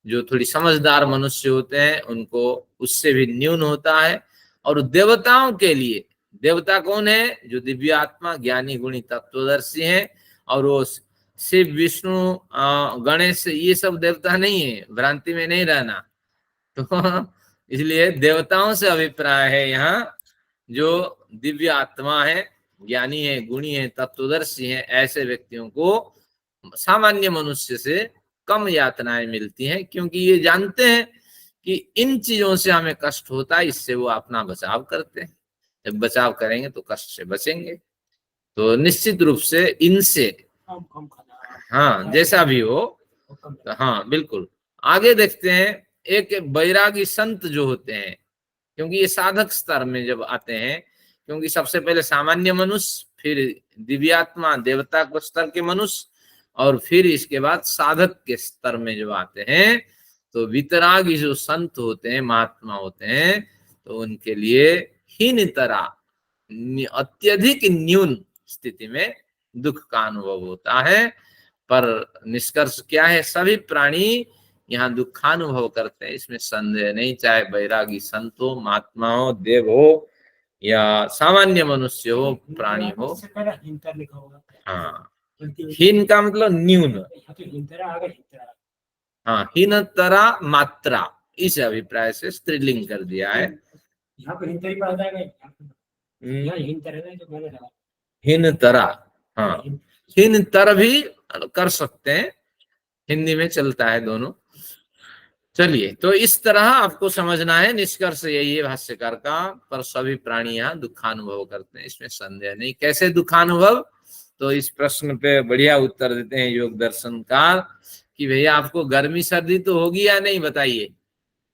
जो थोड़ी समझदार मनुष्य होते हैं उनको उससे भी न्यून होता है। और देवताओं के लिए, देवता कौन है? जो दिव्य आत्मा ज्ञानी गुणी तत्वदर्शी हैं, और वो शिव विष्णु गणेश ये सब देवता नहीं है, भ्रांति में नहीं रहना। तो इसलिए देवताओं से अभिप्राय है यहाँ जो दिव्य आत्मा है, ज्ञानी है, गुणी है, तत्वदर्शी है, ऐसे व्यक्तियों को सामान्य मनुष्य से कम यातनाएं मिलती हैं, क्योंकि ये जानते हैं कि इन चीजों से हमें कष्ट होता है, इससे वो अपना बचाव करते हैं। जब बचाव करेंगे तो कष्ट से बचेंगे। तो निश्चित रूप से इनसे, हाँ जैसा भी हो, तो हाँ बिल्कुल। आगे देखते हैं, एक बैरागी संत जो होते हैं, क्योंकि ये साधक स्तर में जब आते हैं, क्योंकि सबसे पहले सामान्य मनुष्य, फिर दिव्यात्मा देवता के स्तर के मनुष्य, और फिर इसके बाद साधक के स्तर में जो आते हैं, तो वितरागी जो संत होते हैं, महात्मा होते हैं, तो उनके लिए हीनतरा, अत्यधिक न्यून स्थिति में दुख का अनुभव होता है। पर निष्कर्ष क्या है, सभी प्राणी यहाँ दुखानुभव करते हैं, इसमें संदेह नहीं, चाहे बैरागी संत हो, महात्मा हो, देव हो, या सामान्य मनुष्य हो, प्राणी हो। हाँ, हीन का मतलब न्यून, हाँ हीनतरा मात्रा, इस अभिप्राय से स्त्रीलिंग कर दिया है। हीनतरा, हाँ हीनतर भी कर सकते हैं, हिंदी में चलता है दोनों। चलिए, तो इस तरह आपको समझना है, निष्कर्ष यही है भाष्यकार का, पर सभी प्राणी यहाँ दुखानुभव करते हैं, इसमें संदेह नहीं। कैसे दुखानुभव, तो इस प्रश्न पे बढ़िया उत्तर देते हैं योग दर्शनकार कि भैया आपको गर्मी सर्दी तो होगी या नहीं, बताइए।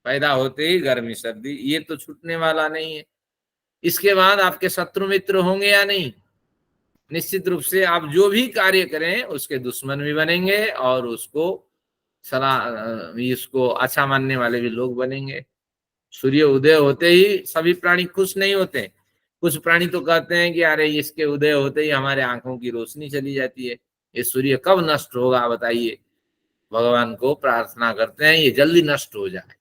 पैदा होते ही गर्मी सर्दी, ये तो छूटने वाला नहीं है। इसके बाद आपके शत्रु मित्र होंगे या नहीं, निश्चित रूप से आप जो भी कार्य करें उसके दुश्मन भी बनेंगे, और उसको इसको अच्छा मानने वाले भी लोग बनेंगे। सूर्य उदय होते ही सभी प्राणी खुश नहीं होते, कुछ प्राणी तो कहते हैं कि अरे इसके उदय होते ही हमारे आंखों की रोशनी चली जाती है, ये सूर्य कब नष्ट होगा बताइए। भगवान को प्रार्थना करते हैं ये जल्दी नष्ट हो जाए।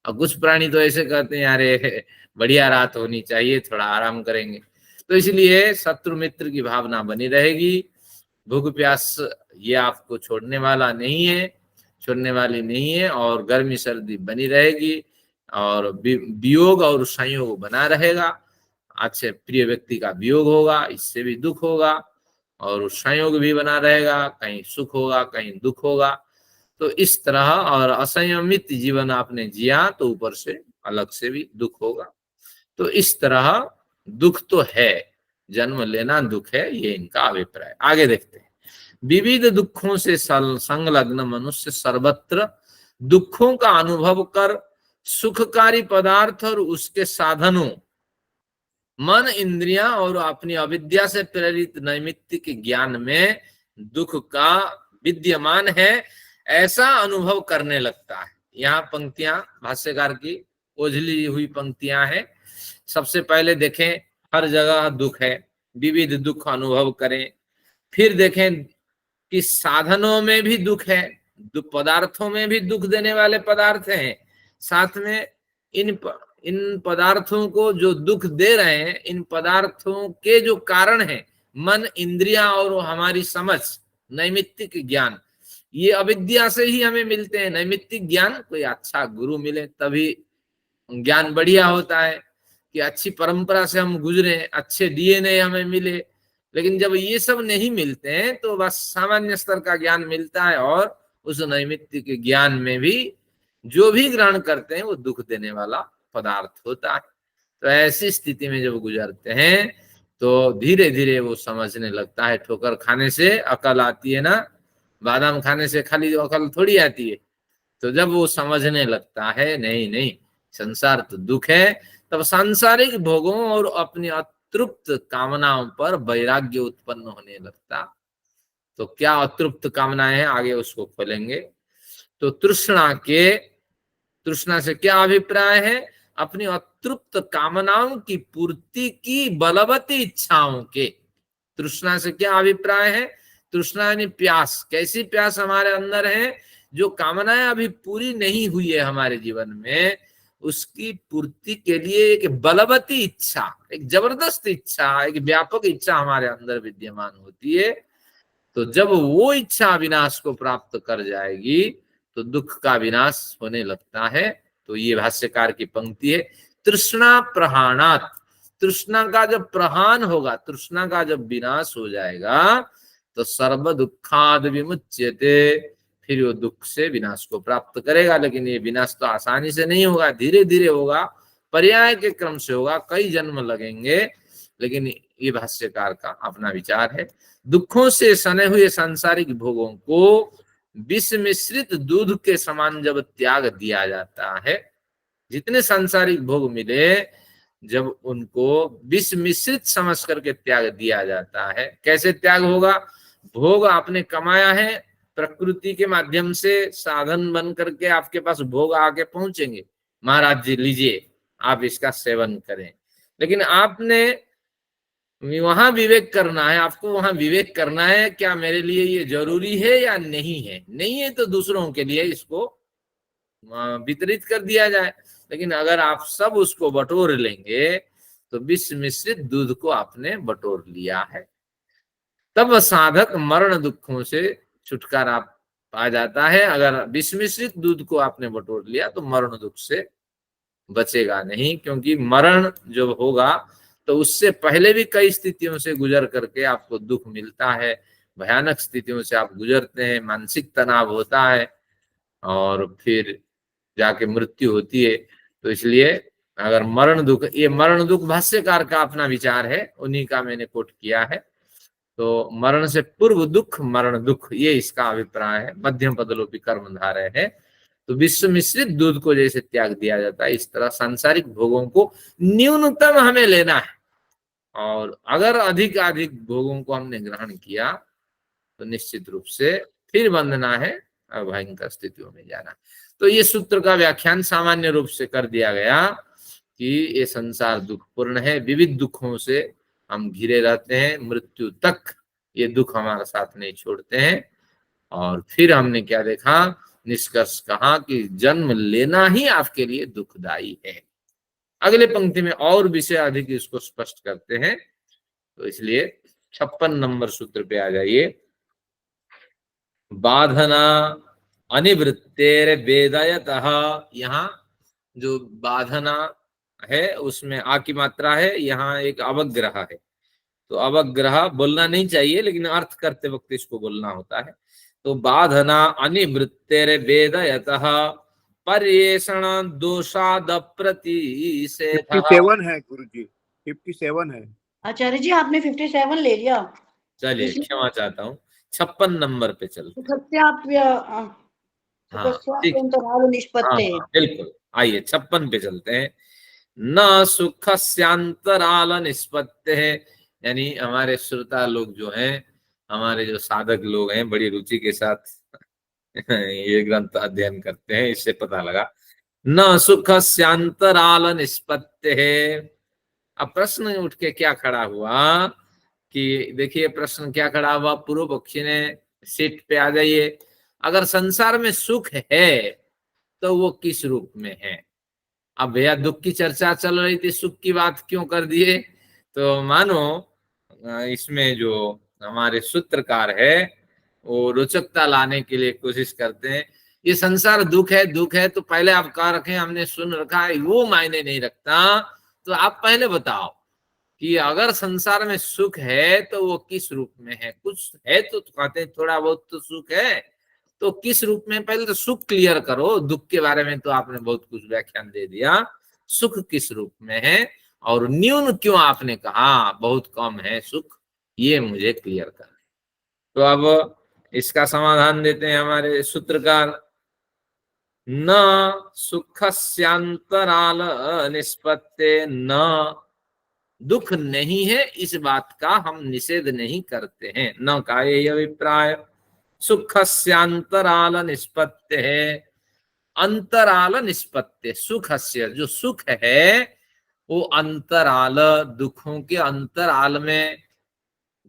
और कुछ प्राणी तो ऐसे कहते हैं अरे बढ़िया रात होनी चाहिए, थोड़ा आराम करेंगे। तो इसलिए शत्रु मित्र की भावना बनी रहेगी। भूख प्यास ये आपको छोड़ने वाला नहीं है, छोड़ने वाली नहीं है, और गर्मी सर्दी बनी रहेगी, और वियोग और संयोग बना रहेगा। अच्छे प्रिय व्यक्ति का वियोग होगा, इससे भी दुख होगा, और संयोग भी बना रहेगा, कहीं सुख होगा कहीं दुख होगा। तो इस तरह, और असंयमित जीवन आपने जिया तो ऊपर से अलग से भी दुख होगा। तो इस तरह दुख तो है, जन्म लेना दुख है, ये इनका अभिप्राय। आगे देखते हैं, विविध दुखों से संलग्न मनुष्य सर्वत्र दुखों का अनुभव कर सुखकारी पदार्थ और उसके साधनों, मन, इंद्रियां और अपनी अविद्या से प्रेरित नैमित्तिक ज्ञान में दुख का विद्यमान है ऐसा अनुभव करने लगता है। यहाँ पंक्तियां भाष्यकार की ओझली हुई पंक्तियां हैं। सबसे पहले देखें, हर जगह दुख है, विविध दुख अनुभव करें। फिर देखें कि साधनों में भी दुख है, पदार्थों में भी दुख देने वाले पदार्थ हैं, साथ में इन पदार्थों को जो दुख दे रहे हैं, इन पदार्थों के जो कारण है मन, इंद्रियां और हमारी समझ, नैमित्तिक ज्ञान, ये अविद्या से ही हमें मिलते हैं। नैमित्तिक ज्ञान, कोई अच्छा गुरु मिले तभी ज्ञान बढ़िया होता है, कि अच्छी परंपरा से हम गुजरे, अच्छे डीएनए हमें मिले। लेकिन जब ये सब नहीं मिलते हैं तो बस सामान्य स्तर का ज्ञान मिलता है, और उस नैमित्तिक ज्ञान में भी जो भी ग्रहण करते हैं वो दुख देने वाला पदार्थ होता है। तो ऐसी स्थिति में जब गुजरते हैं तो धीरे धीरे वो समझने लगता है। ठोकर खाने से अकल आती है ना, बादाम खाने से खाली अकल थोड़ी आती है। तो जब वो समझने लगता है नहीं नहीं संसार तो दुख है, तब सांसारिक भोगों और अपनी अतृप्त कामनाओं पर वैराग्य उत्पन्न होने लगता। तो क्या अतृप्त कामनाएं हैं, आगे उसको खोलेंगे। तो तृष्णा से क्या अभिप्राय है, अपनी अतृप्त कामनाओं की पूर्ति की बलवती इच्छाओं के। तृष्णा से क्या अभिप्राय है, तृष्णा यानी प्यास। कैसी प्यास हमारे अंदर है, जो कामनाएं अभी पूरी नहीं हुई है हमारे जीवन में, उसकी पूर्ति के लिए एक बलवती इच्छा, एक जबरदस्त इच्छा, एक व्यापक इच्छा हमारे अंदर विद्यमान होती है। तो जब वो इच्छा विनाश को प्राप्त कर जाएगी तो दुख का विनाश होने लगता है। तो ये भाष्यकार की पंक्ति है, तृष्णा प्रहाणात। तृष्णा का जब प्रहान होगा, तृष्णा का जब विनाश हो जाएगा, तो सर्व दुखाद विमुच्यते, फिर वो दुख से विनाश को प्राप्त करेगा। लेकिन ये विनाश तो आसानी से नहीं होगा, धीरे धीरे होगा, पर्याय के क्रम से होगा, कई जन्म लगेंगे। लेकिन ये भाष्यकार का अपना विचार है। दुखों से सने हुए सांसारिक भोगों को विष मिश्रित दूध के समान जब त्याग दिया जाता है, जितने सांसारिक भोग मिले जब उनको विष मिश्रित समझ करके त्याग दिया जाता है। कैसे त्याग होगा? भोग आपने कमाया है, प्रकृति के माध्यम से साधन बन करके आपके पास भोग आके पहुंचेंगे, महाराज जी लीजिए आप इसका सेवन करें। लेकिन आपने वहां विवेक करना है, आपको वहां विवेक करना है, क्या मेरे लिए ये जरूरी है या नहीं है? नहीं है तो दूसरों के लिए इसको वितरित कर दिया जाए। लेकिन अगर आप सब उसको बटोर लेंगे तो विष मिश्रित दूध को आपने बटोर लिया है, तब साधक मरण दुखों से छुटकारा पा जाता है। अगर विष मिश्रित दूध को आपने बटोर लिया तो मरण दुख से बचेगा नहीं, क्योंकि मरण जब होगा तो उससे पहले भी कई स्थितियों से गुजर करके आपको दुख मिलता है, भयानक स्थितियों से आप गुजरते हैं, मानसिक तनाव होता है और फिर जाके मृत्यु होती है। तो इसलिए अगर मरण दुख, ये मरण दुख भाष्यकार का अपना विचार है, उन्हीं का मैंने कोट किया है। तो मरण से पूर्व दुख मरण दुख, ये इसका अभिप्राय है। मध्यम पदलोपी कर्मधारय है। तो विश्व मिश्रित दूध को जैसे त्याग दिया जाता है, इस तरह सांसारिक भोगों को न्यूनतम हमें लेना है, और अगर अधिक अधिक भोगों को हमने ग्रहण किया तो निश्चित रूप से फिर बंधना है, भयंकर स्थितियों में जाना। तो ये सूत्र का व्याख्यान सामान्य रूप से कर दिया गया कि ये संसार दुखपूर्ण है, विविध दुखों से हम घिरे रहते हैं, मृत्यु तक ये दुख हमारा साथ नहीं छोड़ते हैं। और फिर हमने क्या देखा? निष्कर्ष कहा कि जन्म लेना ही आपके लिए दुखदाई है। अगले पंक्ति में और विषय अधिक इसको स्पष्ट करते हैं। तो इसलिए 56 नंबर सूत्र पे आ जाइए। बाधना अनिवृत्तेर वेदयतः, यहाँ जो बाधना है उसमें आ की मात्रा है, यहाँ एक अवग्रह है। तो अवग्रह बोलना नहीं चाहिए, लेकिन अर्थ करते वक्त इसको बोलना होता है। तो बाधना अनिवृत्तेर वेदयतः पर्येषण दोषाद प्रतिषेधः। 57 है गुरुजी, 57 है। आचार्य जी आपने 57 ले लिया। चलिए क्षमा चाहता हूँ, 56 नंबर पे चलते हैं। हाँ ठीक, निष्पत्ति। हाँ बिल्कुल, आइए 56 पे चलते हैं। न सुखस्यांतराल निष्पत्ति है, यानी हमारे श्रोता लोग जो हैं, हमारे जो साधक लोग हैं, बड़ी रुचि के साथ ये ग्रंथ अध्ययन करते हैं, इससे पता लगा। न सुखस्यांतराल निष्पत्ति है। अब प्रश्न उठ के क्या खड़ा हुआ कि देखिए प्रश्न क्या खड़ा हुआ, पूर्व पक्षी ने सीट पे आ जाइए। अगर संसार में सुख है तो वो किस रूप में है? अब भैया दुख की चर्चा चल रही थी, सुख की बात क्यों कर दिए? तो मानो इसमें जो हमारे सूत्रकार है वो रोचकता लाने के लिए कोशिश करते हैं। ये संसार दुख है तो पहले आप कह रखे हमने सुन रखा है, वो मायने नहीं रखता। तो आप पहले बताओ कि अगर संसार में सुख है तो वो किस रूप में है? कुछ है तो कहते हैं थोड़ा बहुत तो सुख है, तो किस रूप में? पहले तो सुख क्लियर करो। दुख के बारे में तो आपने बहुत कुछ व्याख्यान दे दिया, सुख किस रूप में है और न्यून क्यों आपने कहा बहुत कम है सुख, ये मुझे क्लियर कर। तो अब इसका समाधान देते हैं हमारे सूत्रकार। न सुखस्यांतराल निष्पत्ते, न दुख नहीं है इस बात का हम निषेध नहीं करते हैं, न का ये अभिप्राय। सुखस्यांतराल निष्पत्ति है, अंतराल निष्पत्ति, सुखस्य जो सुख है वो अंतराल, दुखों के अंतराल में,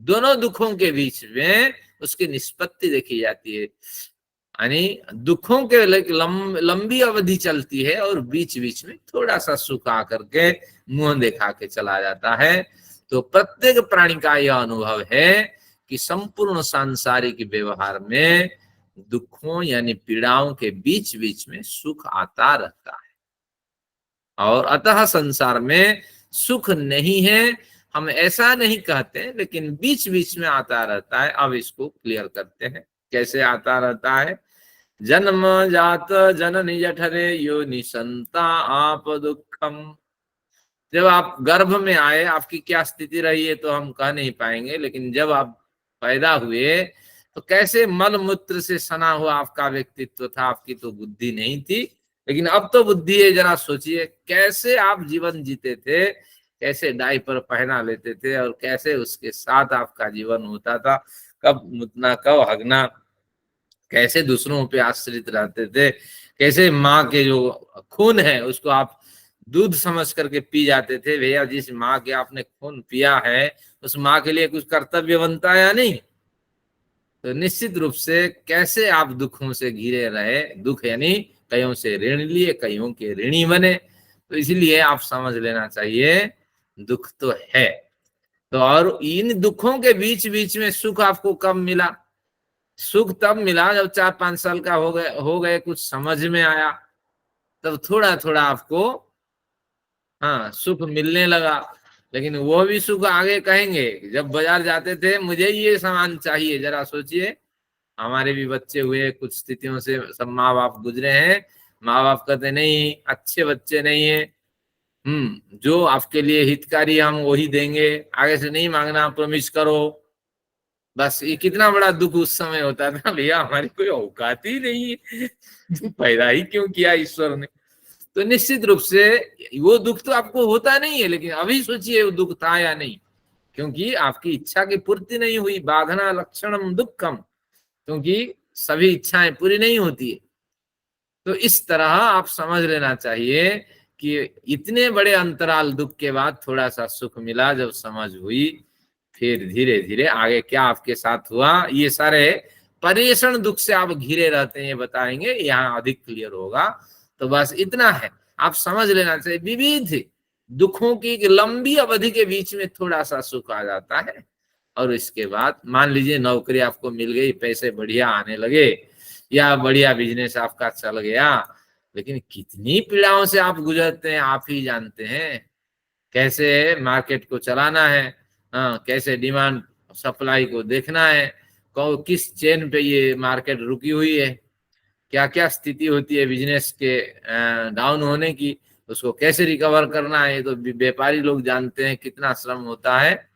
दोनों दुखों के बीच में उसकी निष्पत्ति देखी जाती है। यानी दुखों के लंबी अवधि चलती है और बीच बीच में थोड़ा सा सुख आकर के मुंह दिखा के चला जाता है। तो प्रत्येक प्राणी का यह अनुभव है कि संपूर्ण सांसारिक व्यवहार में दुखों यानी पीड़ाओं के बीच बीच में सुख आता रहता है, और अतः संसार में सुख नहीं है हम ऐसा नहीं कहते, लेकिन बीच बीच में आता रहता है। अब इसको क्लियर करते हैं कैसे आता रहता है। जन्म जात जननी जठरे योनि संता आप दुखम। जब आप गर्भ में आए आपकी क्या स्थिति रही है तो हम कह नहीं पाएंगे, लेकिन जब आप पैदा हुए तो कैसे मल मूत्र से सना हुआ आपका व्यक्तित्व था, आपकी तो बुद्धि नहीं थी, लेकिन अब तो बुद्धि है। जरा सोचिए कैसे आप जीवन जीते थे, कैसे डायपर पहना लेते थे और कैसे उसके साथ आपका जीवन होता था, कब मुतना कब हगना, कैसे दूसरों पे आश्रित रहते थे, कैसे माँ के जो खून है उसको आप दूध समझ करके पी जाते थे। भैया जिस माँ के आपने खून पिया है उस माँ के लिए कुछ कर्तव्य बनता है या नहीं? तो निश्चित रूप से कैसे आप दुखों से घिरे रहे, दुख यानी कईयों से ऋण लिए, कईयों के ऋणी बने। तो इसलिए आप समझ लेना चाहिए दुख तो है। तो और इन दुखों के बीच बीच में सुख आपको कब मिला? सुख तब मिला जब 4-5 साल का हो गए कुछ समझ में आया, तब थोड़ा थोड़ा आपको हाँ सुख मिलने लगा। लेकिन वो भी सुख आगे कहेंगे जब बाजार जाते थे मुझे ये सामान चाहिए। जरा सोचिए, हमारे भी बच्चे हुए, कुछ स्थितियों से सब माँ बाप गुजरे हैं, माँ बाप कहते नहीं अच्छे बच्चे नहीं है, जो आपके लिए हितकारी हम वही देंगे, आगे से नहीं मांगना, प्रॉमिस करो। बस ये कितना बड़ा दुख उस समय होता था, भैया हमारी कोई औकात ही नहीं है, पैदा ही क्यों किया ईश्वर ने। तो निश्चित रूप से वो दुख तो आपको होता नहीं है, लेकिन अभी सोचिए वो दुख था या नहीं, क्योंकि आपकी इच्छा की पूर्ति नहीं हुई। बाधना लक्षणम दुखम, क्योंकि सभी इच्छाएं पूरी नहीं होती है। तो इस तरह आप समझ लेना चाहिए कि इतने बड़े अंतराल दुख के बाद थोड़ा सा सुख मिला जब समझ हुई, फिर धीरे धीरे आगे क्या आपके साथ हुआ, ये सारे परेशान दुख से आप घिरे रहते हैं बताएंगे, यहाँ अधिक क्लियर होगा। तो बस इतना है, आप समझ लेना चाहिए विविध दुखों की एक लंबी अवधि के बीच में थोड़ा सा सुख आ जाता है, और इसके बाद मान लीजिए नौकरी आपको मिल गई, पैसे बढ़िया आने लगे, या बढ़िया बिजनेस आपका चल गया, लेकिन कितनी पीड़ाओं से आप गुजरते हैं आप ही जानते हैं। कैसे मार्केट को चलाना है, कैसे डिमांड सप्लाई को देखना है, किस चेन पे ये मार्केट रुकी हुई है, क्या क्या स्थिति होती है बिजनेस के डाउन होने की, उसको कैसे रिकवर करना है, तो व्यापारी लोग जानते हैं कितना श्रम होता है।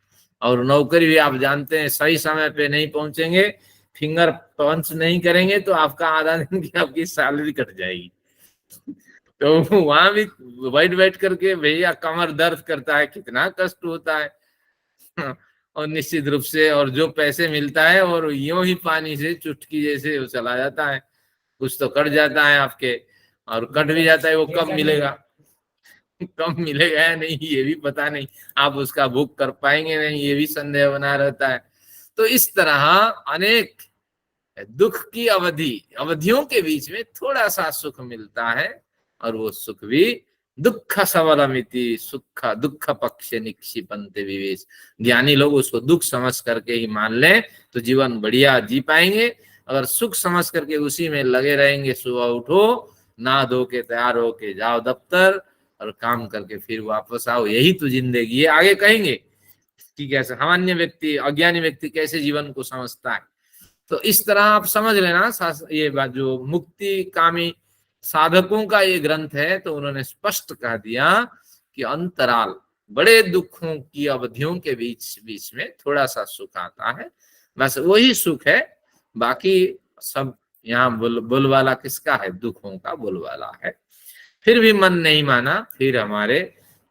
और नौकरी भी आप जानते हैं, सही समय पे नहीं पहुंचेंगे, फिंगर पंच नहीं करेंगे तो आपका आधा दिन की आपकी सैलरी कट जाएगी। तो वहां भी बैठ बैठ करके भैया कमर दर्द करता है, कितना कष्ट होता है। और निश्चित रूप से और जो पैसे मिलता है और यूं ही पानी से चुटकी जैसे वो चला जाता है, कुछ तो कट जाता है आपके, और कट भी जाता है वो कब मिलेगा, कब मिलेगा या नहीं ये भी पता नहीं, आप उसका बुक कर पाएंगे नहीं ये भी संदेह बना रहता है। तो इस तरह अनेक दुख की अवधियों के बीच में थोड़ा सा सुख मिलता है, और वो सुख भी दुख सबलमिति सुख दुख पक्ष निक्षिपन्ते विवेश। ज्ञानी लोग उसको दुख समझ करके ही मान लें तो जीवन बढ़िया जी पाएंगे। अगर सुख समझ करके उसी में लगे रहेंगे, सुबह उठो नहा धो के तैयार होके जाओ दफ्तर और काम करके फिर वापस आओ, यही तो जिंदगी है। आगे कहेंगे कि कैसे सामान्य व्यक्ति अज्ञानी व्यक्ति कैसे जीवन को समझता है। तो इस तरह आप समझ लेना, ये बात जो मुक्ति कामी साधकों का ये ग्रंथ है, तो उन्होंने स्पष्ट कह दिया कि अंतराल बड़े दुखों की अवधियों के बीच बीच में थोड़ा सा सुख आता है, बस वही सुख है। बाकी सब यहाँ बोलवाला किसका है? दुखों का बोलवाला है। फिर भी मन नहीं माना, फिर हमारे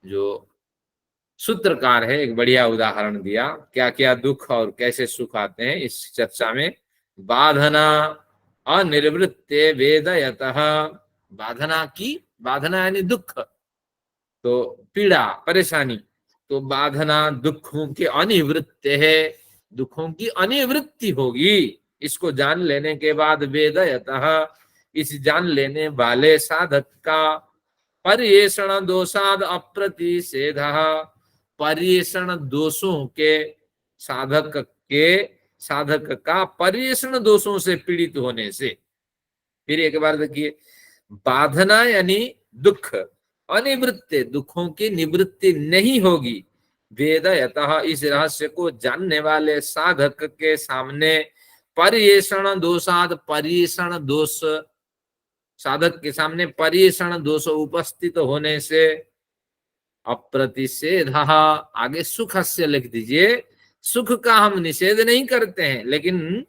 जो सूत्रकार है एक बढ़िया उदाहरण दिया, क्या क्या दुख और कैसे सुख आते हैं इस चर्चा में। बाधना अनिर्वृत्ते वेदयतः, बाधना की, बाधना यानी दुख, तो पीड़ा परेशानी, तो बाधना दुखों की अनिवृत्ति है, दुखों की अनिवृत्ति होगी। इसको जान लेने के बाद वेदयतः, इस जान लेने वाले साधक का पर्येषण दोषाद अप्रतिषेध, पर्येषण दोषों के साधक का पर्येषण दोषों से पीड़ित होने से। फिर एक बार देखिए, बाधना यानी दुख, अनिवृत्ति दुखों की निवृत्ति नहीं होगी। वेदयतः, इस रहस्य को जानने वाले साधक के सामने पर्येषण दोषाद, पर्येषण दोष, साधक के सामने पर्येषण दोष उपस्थित होने से अप्रतिषेध, आगे सुख से लिख दीजिए। सुख का हम निषेध नहीं करते हैं, लेकिन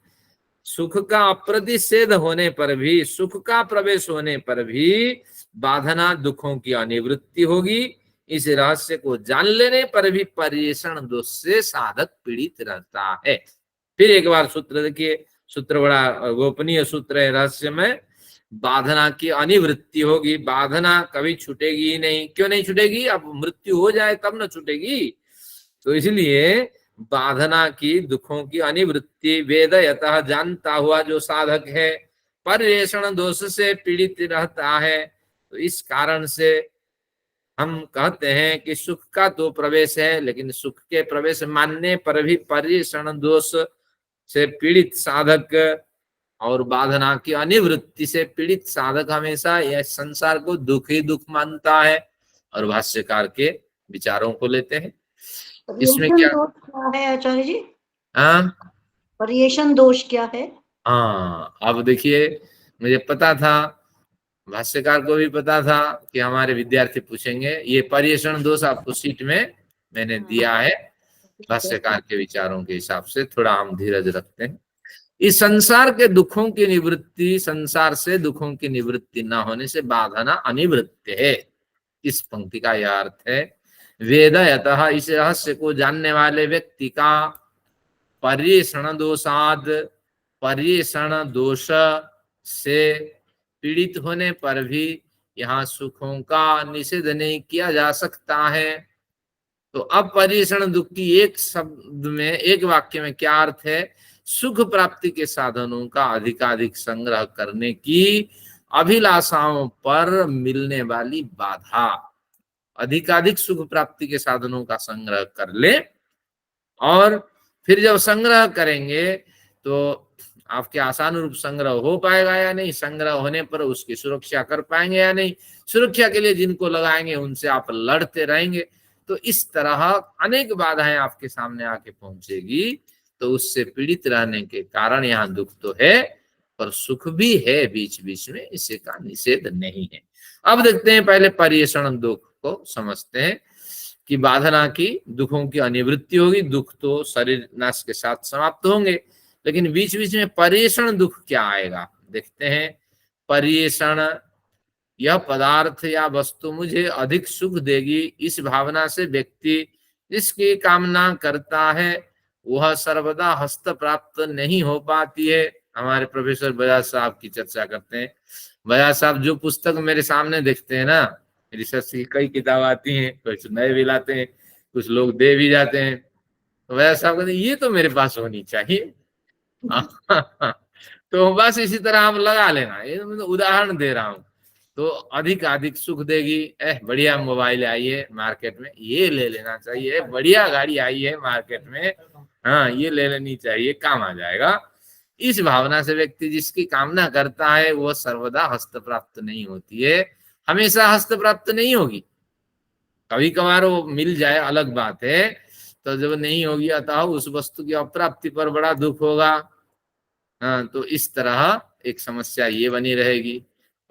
सुख का अप्रतिषेध होने पर भी, सुख का प्रवेश होने पर भी बाधना दुखों की अनिवृत्ति होगी। इस रहस्य को जान लेने पर भी पर्येषण दोष से साधक पीड़ित रहता है। फिर एक बार सूत्र देखिए, सूत्र बड़ा गोपनीय सूत्र है, रहस्य में बाधना की अनिवृत्ति होगी। बाधना कभी छूटेगी ही नहीं। क्यों नहीं छूटेगी? अब मृत्यु हो जाए तब न छूटेगी। तो इसलिए बाधना की, दुखों की अनिवृत्ति वेदयतः जानता हुआ जो साधक है पर्येषण दोष से पीड़ित रहता है। तो इस कारण से हम कहते हैं कि सुख का तो प्रवेश है, लेकिन सुख के प्रवेश मानने पर भी पर्येषण दोष से पीड़ित साधक और बाधना की अनिवृत्ति से पीड़ित साधक हमेशा यह संसार को दुख ही दुख मानता है और भाष्यकार के विचारों को लेते हैं। इसमें क्या है आचार्य जी? हाँ, पर्येषण दोष क्या है? हाँ, अब देखिए, मुझे पता था, भाष्यकार को भी पता था कि हमारे विद्यार्थी पूछेंगे। ये पर्येषण दोष आपको सीट में मैंने दिया है। भाष्यकार के विचारों के हिसाब से थोड़ा हम धीरज रखते हैं। इस संसार के दुखों की निवृत्ति, संसार से दुखों की निवृत्ति न होने से बाधना अनिवृत्ति है। इस पंक्ति का यह अर्थ है। वेदयतः, इस रहस्य को जानने वाले व्यक्ति का पर्येषण दोषाद, पर्येषण दोष से पीड़ित होने पर भी यहाँ सुखों का निषेध नहीं किया जा सकता है। तो अब पर्येषण दुख की एक शब्द में, एक वाक्य में क्या अर्थ है? सुख प्राप्ति के साधनों का अधिकाधिक संग्रह करने की अभिलाषाओं पर मिलने वाली बाधा। अधिकाधिक सुख प्राप्ति के साधनों का संग्रह कर ले, और फिर जब संग्रह करेंगे तो आपके आशानुरूप संग्रह हो पाएगा या नहीं, संग्रह होने पर उसकी सुरक्षा कर पाएंगे या नहीं, सुरक्षा के लिए जिनको लगाएंगे उनसे आप लड़ते रहेंगे। तो इस तरह अनेक बाधाएं आपके सामने आके पहुंचेगी। तो उससे पीड़ित रहने के कारण यहाँ दुख तो है, पर सुख भी है बीच बीच में, इसे का निषेध नहीं है। अब देखते हैं, पहले पर्येषण दुख को समझते हैं कि बाधना की दुखों की अनिवृत्ति होगी। दुख तो शरीर नाश के साथ समाप्त होंगे, लेकिन बीच बीच में पर्येषण दुख क्या आएगा देखते हैं। पर्येषण, यह पदार्थ या वस्तु मुझे अधिक सुख देगी, इस भावना से व्यक्ति जिसकी कामना करता है वह सर्वदा हस्त प्राप्त नहीं हो पाती है। हमारे प्रोफेसर बजाज साहब की चर्चा करते हैं। बजाज साहब जो पुस्तक मेरे सामने देखते हैं ना, रिसर्च की कई किताब आती हैं, कुछ नए भी लाते हैं, कुछ लोग दे भी जाते हैं। तो बजाज साहब कहते हैं ये तो मेरे पास होनी चाहिए। तो बस इसी तरह आप लगा लेना, ये मैं उदाहरण दे रहा हूँ। तो अधिक सुख देगी, बढ़िया मोबाइल आई है मार्केट में, ये ले लेना चाहिए। बढ़िया गाड़ी आई है मार्केट में, हाँ ये ले लेनी चाहिए, काम आ जाएगा। इस भावना से व्यक्ति जिसकी कामना करता है वह सर्वदा हस्त प्राप्त नहीं होती है, हमेशा हस्त प्राप्त नहीं होगी। कभी कभार वो मिल जाए अलग बात है, तो जब नहीं होगी अतः उस वस्तु की अप्राप्ति पर बड़ा दुख होगा। हाँ, तो इस तरह एक समस्या ये बनी रहेगी।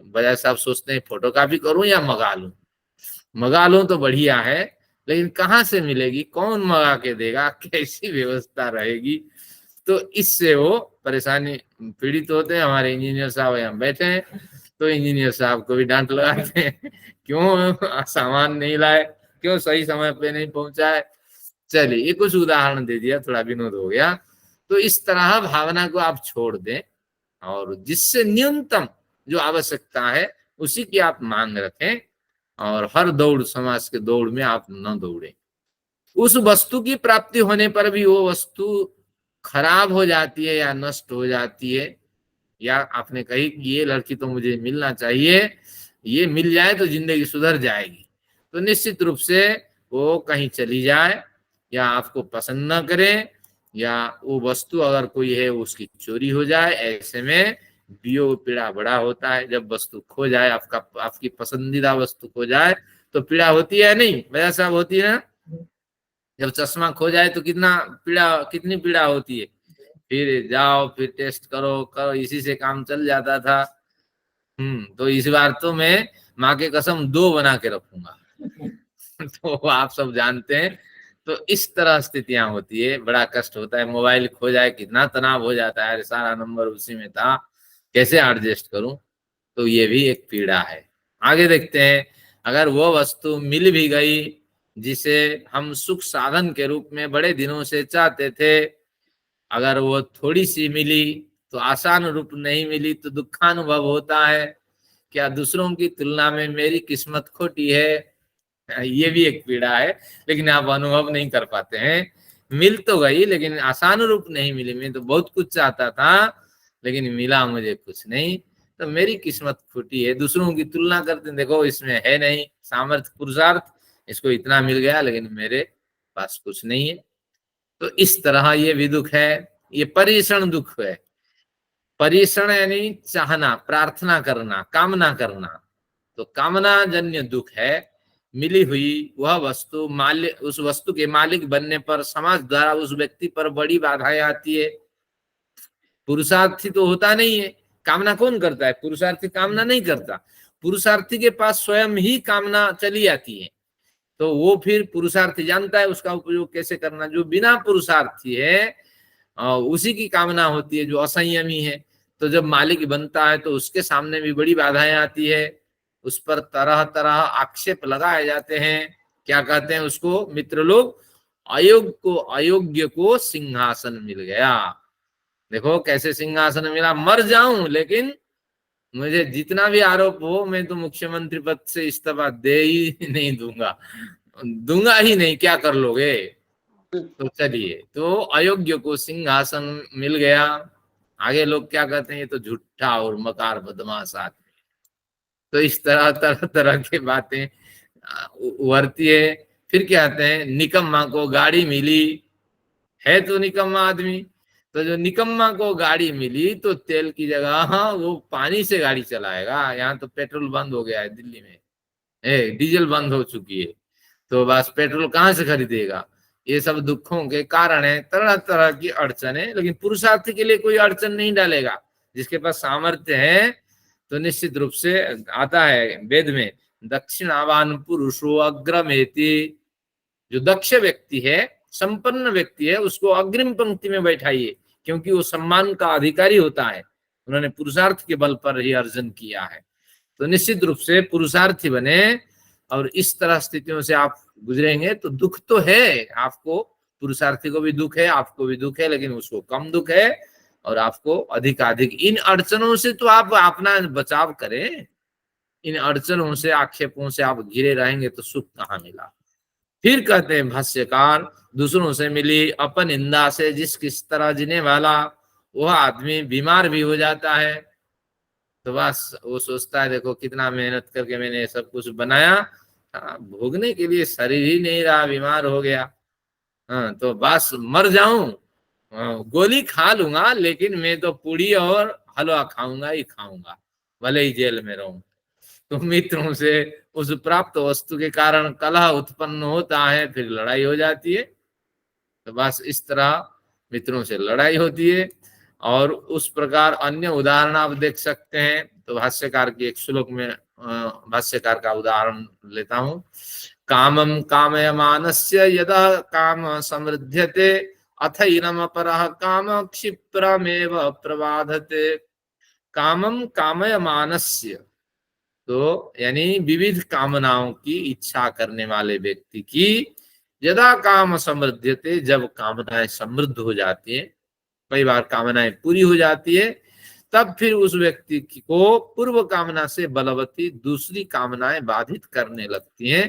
बजाय साहब सोचते हैं फोटोकॉपी करूं या मंगा लूं तो बढ़िया है, लेकिन कहाँ से मिलेगी, कौन मंगा के देगा, कैसी व्यवस्था रहेगी। तो इससे वो परेशानी पीड़ित होते हैं। हमारे इंजीनियर साहब यहाँ बैठे हैं, तो इंजीनियर साहब को भी डांट लगाते हैं, क्यों सामान नहीं लाए, क्यों सही समय पे नहीं पहुंचाए। चलिए, ये कुछ उदाहरण दे दिया, थोड़ा विनोद हो गया। तो इस तरह भावना को आप छोड़ दें और जिससे न्यूनतम जो आवश्यकता है उसी की आप मांग रखें, और हर दौड़, समाज के दौड़ में आप न दौड़ें। उस वस्तु की प्राप्ति होने पर भी वो वस्तु खराब हो जाती है या नष्ट हो जाती है, या आपने कही कि ये लड़की तो मुझे मिलना चाहिए, ये मिल जाए तो जिंदगी सुधर जाएगी, तो निश्चित रूप से वो कहीं चली जाए या आपको पसंद न करे, या वो वस्तु अगर कोई है उसकी चोरी हो जाए, ऐसे में वियोग पीड़ा बड़ा होता है। जब वस्तु खो जाए, आपकी पसंदीदा वस्तु खो जाए तो पीड़ा होती है नहीं, वजह साहब होती है ना। जब चश्मा खो जाए तो कितनी पीड़ा होती है, फिर जाओ, फिर टेस्ट करो करो, इसी से काम चल जाता था। तो इस बार तो मैं माँ के कसम 2 बना के रखूंगा। तो आप सब जानते हैं। तो इस तरह स्थितियां होती है, बड़ा कष्ट होता है। मोबाइल खो जाए कितना तनाव हो जाता है, अरे सारा नंबर उसी में था, कैसे एडजस्ट करूं। तो ये भी एक पीड़ा है। आगे देखते हैं, अगर वो वस्तु मिल भी गई जिसे हम सुख साधन के रूप में बड़े दिनों से चाहते थे, अगर वो थोड़ी सी मिली तो आसान रूप नहीं मिली तो दुखानुभव होता है। क्या दूसरों की तुलना में मेरी किस्मत खोटी है? ये भी एक पीड़ा है, लेकिन आप अनुभव नहीं कर पाते हैं। मिल तो गई लेकिन आसान रूप नहीं मिली। मैं तो बहुत कुछ चाहता था लेकिन मिला मुझे कुछ नहीं, तो मेरी किस्मत खोटी है। दूसरों की तुलना करते देखो इसमें है नहीं सामर्थ्य पुरुषार्थ, इसको इतना मिल गया लेकिन मेरे पास कुछ नहीं है। तो इस तरह ये भी दुख है। ये परीक्षण दुख है। परीक्षण यानी चाहना, प्रार्थना करना, कामना करना। तो कामना जन्य दुख है। मिली हुई वह वस्तु मालिक, उस वस्तु के मालिक बनने पर समाज द्वारा उस व्यक्ति पर बड़ी बाधाएं आती है। पुरुषार्थी तो होता नहीं है। कामना कौन करता है? पुरुषार्थी कामना नहीं करता। पुरुषार्थी के पास स्वयं ही कामना चली आती है, तो वो फिर पुरुषार्थी जानता है उसका उपयोग कैसे करना। जो बिना पुरुषार्थी है उसी की कामना होती है, जो असंयमी है। तो जब मालिक बनता है तो उसके सामने भी बड़ी बाधाएं आती है। उस पर तरह तरह आक्षेप लगाए जाते हैं। क्या कहते हैं उसको मित्र लोग? अयोग्य को सिंहासन मिल गया। देखो कैसे सिंहासन मिला। मर जाऊं लेकिन मुझे जितना भी आरोप हो मैं तो मुख्यमंत्री पद से इस्तीफा दे ही नहीं दूंगा ही नहीं। क्या कर लोगे? तो चलिए, तो अयोग्य को सिंहासन मिल गया। आगे लोग क्या कहते हैं? ये तो झूठा और मकार बदमाश आदमी। तो इस तरह तरह तरह की बातें उभरती है। फिर क्या कहते हैं? निकम्मा को गाड़ी मिली। है तो निकम्मा आदमी। तो जो निकम्मा को गाड़ी मिली तो तेल की जगह वो पानी से गाड़ी चलाएगा। यहाँ तो पेट्रोल बंद हो गया है दिल्ली में, डीजल बंद हो चुकी है, तो बस पेट्रोल कहाँ से खरीदेगा? ये सब दुखों के कारण है, तरह तरह की अड़चन है। लेकिन पुरुषार्थी के लिए कोई अड़चन नहीं डालेगा। जिसके पास सामर्थ्य है तो निश्चित रूप से आता है वेद में, दक्षिणावान पुरुषो अग्रमेति। जो दक्ष व्यक्ति है, संपन्न व्यक्ति है, उसको अग्रिम पंक्ति में बैठाइए, क्योंकि वो सम्मान का अधिकारी होता है। उन्होंने पुरुषार्थ के बल पर ही अर्जन किया है। तो निश्चित रूप से पुरुषार्थी बने। और इस तरह स्थितियों से आप गुजरेंगे तो दुख तो है आपको, पुरुषार्थी को भी दुख है, आपको भी दुख है, लेकिन उसको कम दुख है और आपको अधिकाधिक। इन अड़चनों से तो आप अपना बचाव करें। इन अड़चनों से, आक्षेपों से आप घिरे रहेंगे तो सुख कहाँ मिला। फिर कहते हैं भाष्यकार, दूसरों से मिली अपनिंदा से जिस किस तरह जीने वाला वह आदमी बीमार भी हो जाता है। तो बस वो सोचता है देखो कितना मेहनत करके मैंने सब कुछ बनाया, भोगने के लिए शरीर ही नहीं रहा, बीमार हो गया। तो बस मर जाऊं, गोली खा लूंगा, लेकिन मैं तो पूड़ी और हलवा खाऊंगा ही खाऊंगा, भले ही जेल में रहूं। तो मित्रों से उस प्राप्त वस्तु के कारण कलह उत्पन्न होता है, फिर लड़ाई हो जाती है। तो बस इस तरह मित्रों से लड़ाई होती है। और उस प्रकार अन्य उदाहरण आप देख सकते हैं। तो भाष्यकार की एक श्लोक में भाष्यकार का उदाहरण लेता हूं। कामम कामयमानस्य यदा काम समृद्ध्यते अथ इनम अपरः काम क्षिप्रमेव प्रबाधते। कामम कामयमानस्य, तो यानी विविध कामनाओं की इच्छा करने वाले व्यक्ति की यदा काम समृद्ध्यते, जब कामनाएं समृद्ध हो जाती है, कई बार कामनाएं पूरी हो जाती है, तब फिर उस व्यक्ति को पूर्व कामना से बलवती दूसरी कामनाएं बाधित करने लगती हैं।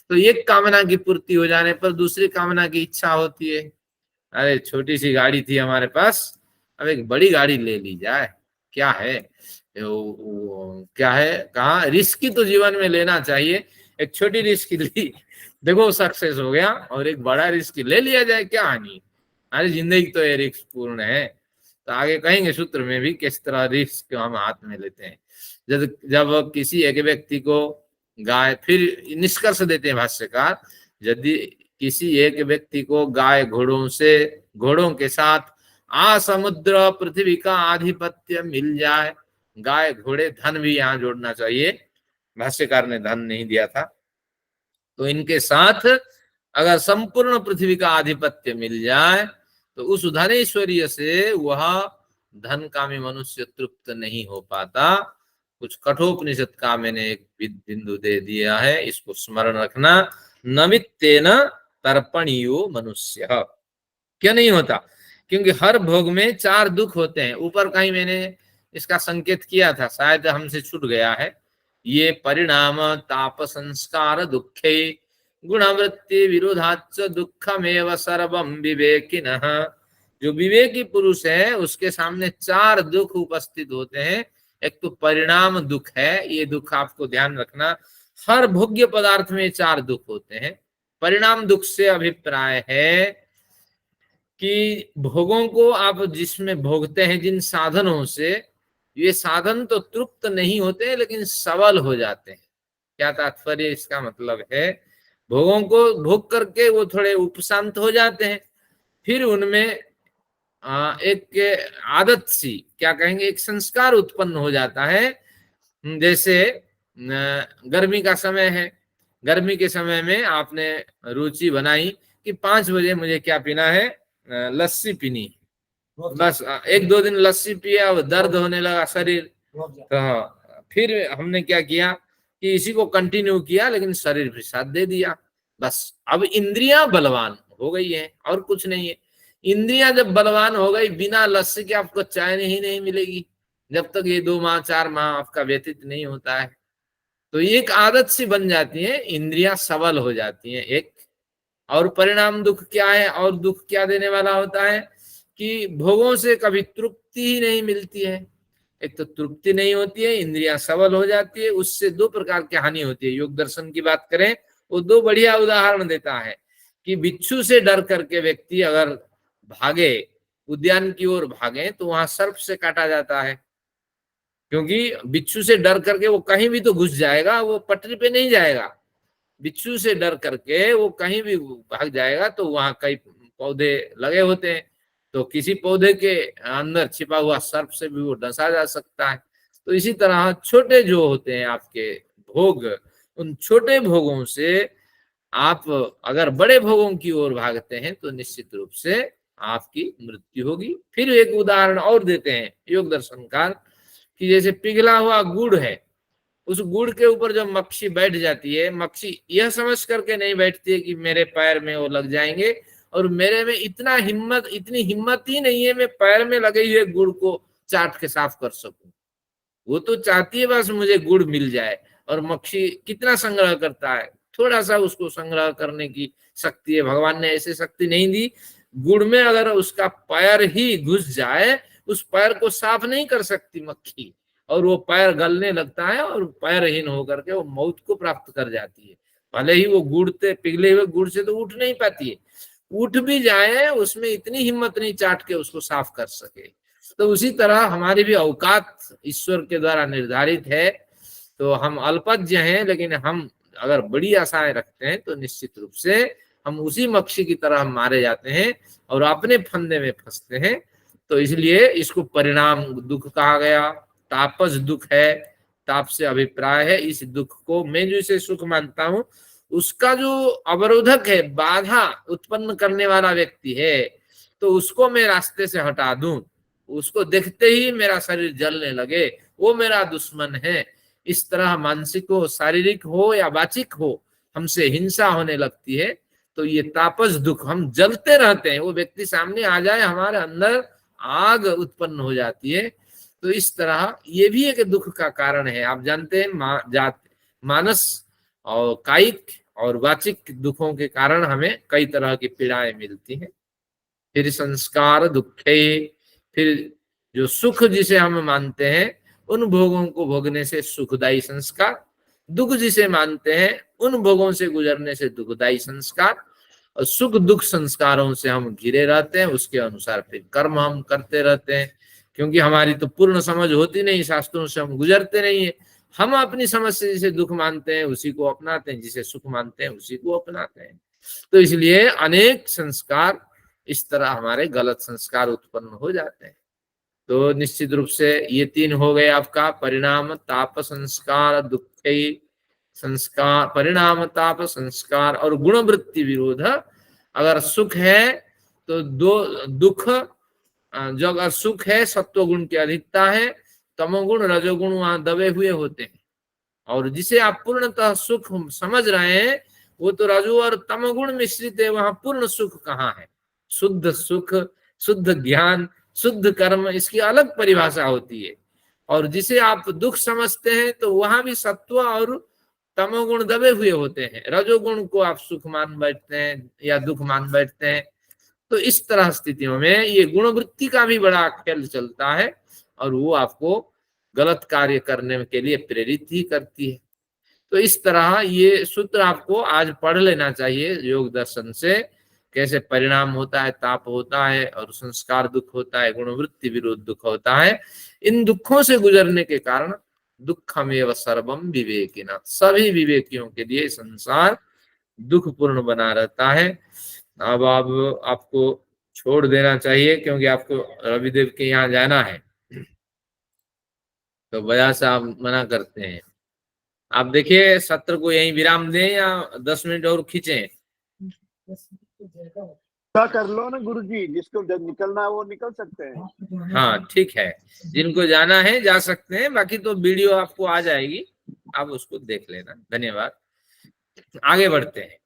तो एक कामना की पूर्ति हो जाने पर दूसरी कामना की इच्छा होती है। अरे छोटी सी गाड़ी थी हमारे पास, अब एक बड़ी गाड़ी ले ली जाए, क्या है क्या है, कहाँ रिस्क तो जीवन में लेना चाहिए। एक छोटी रिस्क ली, देखो सक्सेस हो गया, और एक बड़ा रिस्क ले लिया जाए, क्या हानि। हमारी जिंदगी तो ये रिस्क पूर्ण है। तो आगे कहेंगे सूत्र में भी किस तरह रिस्क हम हाथ में लेते हैं। जब किसी एक व्यक्ति को गाय, फिर निष्कर्ष देते हैं भाष्यकार, यदि किसी एक व्यक्ति को गाय घोड़ों के साथ आ समुद्र पृथ्वी का आधिपत्य मिल जाए, गाय घोड़े धन भी यहाँ जोड़ना चाहिए, भाष्यकार ने धन नहीं दिया था, तो इनके साथ अगर संपूर्ण पृथ्वी का आधिपत्य मिल जाए तो उस धनेश्वर्य से वह धन कामी मनुष्य तृप्त नहीं हो पाता। कुछ कठोपनिषद का मैंने एक बिंदु दे दिया है, इसको स्मरण रखना। नमित्तेन तर्पणीयो मनुष्य, क्या नहीं होता, क्योंकि हर भोग में 4 दुख होते हैं। ऊपर कहीं मैंने इसका संकेत किया था, शायद हमसे छूट गया है। ये परिणाम ताप संस्कार दुखे गुणवृत्ति विरोधाच दुखमेव सर्वम विवेकिनः। जो विवेकी पुरुष है उसके सामने 4 दुख उपस्थित होते हैं। एक तो परिणाम दुख है, ये दुख आपको ध्यान रखना, हर भोग्य पदार्थ में 4 दुख होते हैं। परिणाम दुख से अभिप्राय है कि भोगों को आप जिसमें भोगते हैं, जिन साधनों से, ये साधन तो तृप्त नहीं होते लेकिन सबल हो जाते हैं। क्या तात्पर्य इसका मतलब है, भोगों को भोग करके वो थोड़े उपशांत हो जाते हैं, फिर उनमें एक आदत सी, क्या कहेंगे, एक संस्कार उत्पन्न हो जाता है। जैसे गर्मी का समय है, गर्मी के समय में आपने रुचि बनाई कि 5 बजे मुझे क्या पीना है, लस्सी पीनी। बस 1-2 दिन लस्सी पिया, अब दर्द होने लगा शरीर, तो फिर हमने क्या किया कि इसी को कंटिन्यू किया, लेकिन शरीर भी साथ दे दिया। बस अब इंद्रियां बलवान हो गई है और कुछ नहीं है। इंद्रियां जब बलवान हो गई, बिना लस्सी के आपको चैन ही नहीं मिलेगी जब तक ये 2 माह 4 माह आपका व्यतीत नहीं होता है। तो एक आदत सी बन जाती है, इंद्रियां सबल हो जाती हैं एक। और परिणाम दुख क्या है, और दुख क्या देने वाला होता है कि भोगों से कभी तृप्ति ही नहीं मिलती है। एक तो तृप्ति नहीं होती है, इंद्रियां सबल हो जाती है, उससे 2 प्रकार की हानि होती है। योग दर्शन की बात करें, वो 2 बढ़िया उदाहरण देता है कि बिच्छू से डर करके व्यक्ति अगर भागे, उद्यान की ओर भागे, तो वहां सर्प से काटा जाता है, क्योंकि बिच्छू से डर करके वो कहीं भी तो घुस जाएगा, वो पटरी पे नहीं जाएगा। बिच्छू से डर करके वो कहीं भी भाग जाएगा, तो वहां कई पौधे लगे होते हैं, तो किसी पौधे के अंदर छिपा हुआ सर्प से भी वो डसा जा सकता है। तो इसी तरह छोटे जो होते हैं आपके भोग, उन छोटे भोगों से आप अगर बड़े भोगों की ओर भागते हैं तो निश्चित रूप से आपकी मृत्यु होगी। फिर एक उदाहरण और देते हैं योग दर्शनकार कि जैसे पिघला हुआ गुड़ है, उस गुड़ के ऊपर जब मक्खी बैठ जाती है, मक्खी यह समझ करके नहीं बैठती है कि मेरे पैर में वो लग जाएंगे, और मेरे में इतनी हिम्मत ही नहीं है मैं पैर में लगे हुए गुड़ को चाट के साफ कर सकूं। वो तो चाहती है बस मुझे गुड़ मिल जाए। और मक्खी कितना संग्रह करता है, थोड़ा सा उसको संग्रह करने की शक्ति है, भगवान ने ऐसी शक्ति नहीं दी। गुड़ में अगर उसका पैर ही घुस जाए, उस पैर को साफ नहीं कर सकती मक्खी, और वो पैर गलने लगता है और पैरहीन होकर के वो मौत को प्राप्त कर जाती है। भले ही वो गुड़ते पिघले हुए गुड़ से तो उठ नहीं पाती है, उठ भी जाए उसमें इतनी हिम्मत नहीं चाट के उसको साफ कर सके। तो उसी तरह हमारी भी औकात ईश्वर के द्वारा निर्धारित है। तो हम अल्पज्ञ हैं, लेकिन हम अगर बड़ी आशाएं रखते हैं तो निश्चित रूप से हम उसी मक्खी की तरह मारे जाते हैं और अपने फंदे में फंसते हैं। तो इसलिए इसको परिणाम दुख कहा गया। तापस दुख है, ताप से अभिप्राय है इस दुख को मैं जो इसे सुख मानता हूं, उसका जो अवरोधक है, बाधा उत्पन्न करने वाला व्यक्ति है, तो उसको मैं रास्ते से हटा दूं, उसको देखते ही मेरा शरीर जलने लगे, वो मेरा दुश्मन है। इस तरह मानसिक हो, शारीरिक हो या वाचिक हो, हमसे हिंसा होने लगती है, तो ये तापस दुख, हम जलते रहते हैं। वो व्यक्ति सामने आ जाए, हमारे अंदर आग उत्पन्न हो जाती है। तो इस तरह ये भी एक दुख का कारण है। आप जानते हैं मानस और कायिक और वाचिक दुखों के कारण हमें कई तरह की पीड़ाएं मिलती हैं। फिर संस्कार दुखे, फिर जो सुख जिसे हम मानते हैं उन भोगों को भोगने से सुखदायी संस्कार, दुख जिसे मानते हैं उन भोगों से गुजरने से दुखदायी संस्कार, और सुख दुख संस्कारों से हम घिरे रहते हैं, उसके अनुसार फिर कर्म हम करते रहते हैं। क्योंकि हमारी तो पूर्ण समझ होती नहीं, शास्त्रों से हम गुजरते नहीं है, हम अपनी समझ से जिसे दुख मानते हैं उसी को अपनाते हैं, जिसे सुख मानते हैं उसी को अपनाते हैं। तो इसलिए अनेक संस्कार इस तरह हमारे गलत संस्कार उत्पन्न हो जाते हैं। तो निश्चित रूप से ये 3 हो गए आपका परिणाम, ताप, संस्कार, दुख संस्कार, परिणाम, ताप, संस्कार और गुणवृत्ति विरोध। अगर सुख है तो दुख, जो अगर सुख है सत्व गुण की अधिकता है, तमोगुण रजोगुण वहां दबे हुए होते हैं। और जिसे आप पूर्णतः सुख समझ रहे हैं वो तो रजो और तमोगुण मिश्रित है, वहां पूर्ण सुख कहाँ है। शुद्ध सुख, शुद्ध ज्ञान, शुद्ध कर्म, इसकी अलग परिभाषा होती है। और जिसे आप दुख समझते हैं तो वहां भी सत्व और तमोगुण दबे हुए होते हैं, रजोगुण को आप सुख मान बैठते हैं या दुख मान बैठते हैं। तो इस तरह स्थितियों में ये गुणवृत्ति का भी बड़ा खेल चलता है और वो आपको गलत कार्य करने के लिए प्रेरित ही करती है। तो इस तरह ये सूत्र आपको आज पढ़ लेना चाहिए योग दर्शन से, कैसे परिणाम होता है, ताप होता है और संस्कार दुख होता है, गुणवृत्ति विरोध दुख होता है। इन दुखों से गुजरने के कारण दुखमेव सर्वम विवेकिना, सभी विवेकियों के लिए संसार दुखपूर्ण बना रहता है। अब आपको छोड़ देना चाहिए क्योंकि आपको रविदेव के यहाँ जाना है। तो वजह से आप मना करते हैं। आप देखिए सत्र को यहीं विराम दें या 10 मिनट और खींचें? क्या कर लो ना गुरुजी, जिसको जब निकलना है वो निकल सकते हैं। हाँ ठीक है, जिनको जाना है जा सकते हैं, बाकी तो वीडियो आपको आ जाएगी, आप उसको देख लेना। धन्यवाद। आगे बढ़ते हैं।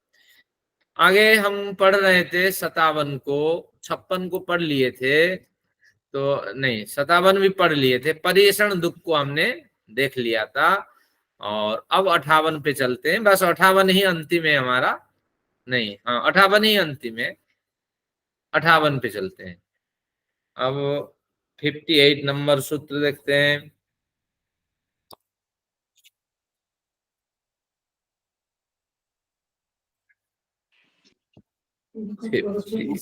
आगे हम पढ़ रहे थे 57 को, 56 को पढ़ लिए थे, तो नहीं 57 भी पढ़ लिए थे। पर्येषण दुख को हमने देख लिया था और अब 58 पे चलते हैं। बस 58 ही अंतिम है हमारा, नहीं हाँ 58 ही अंतिम है, 58 पे चलते हैं। अब 58 नंबर सूत्र देखते हैं। दुख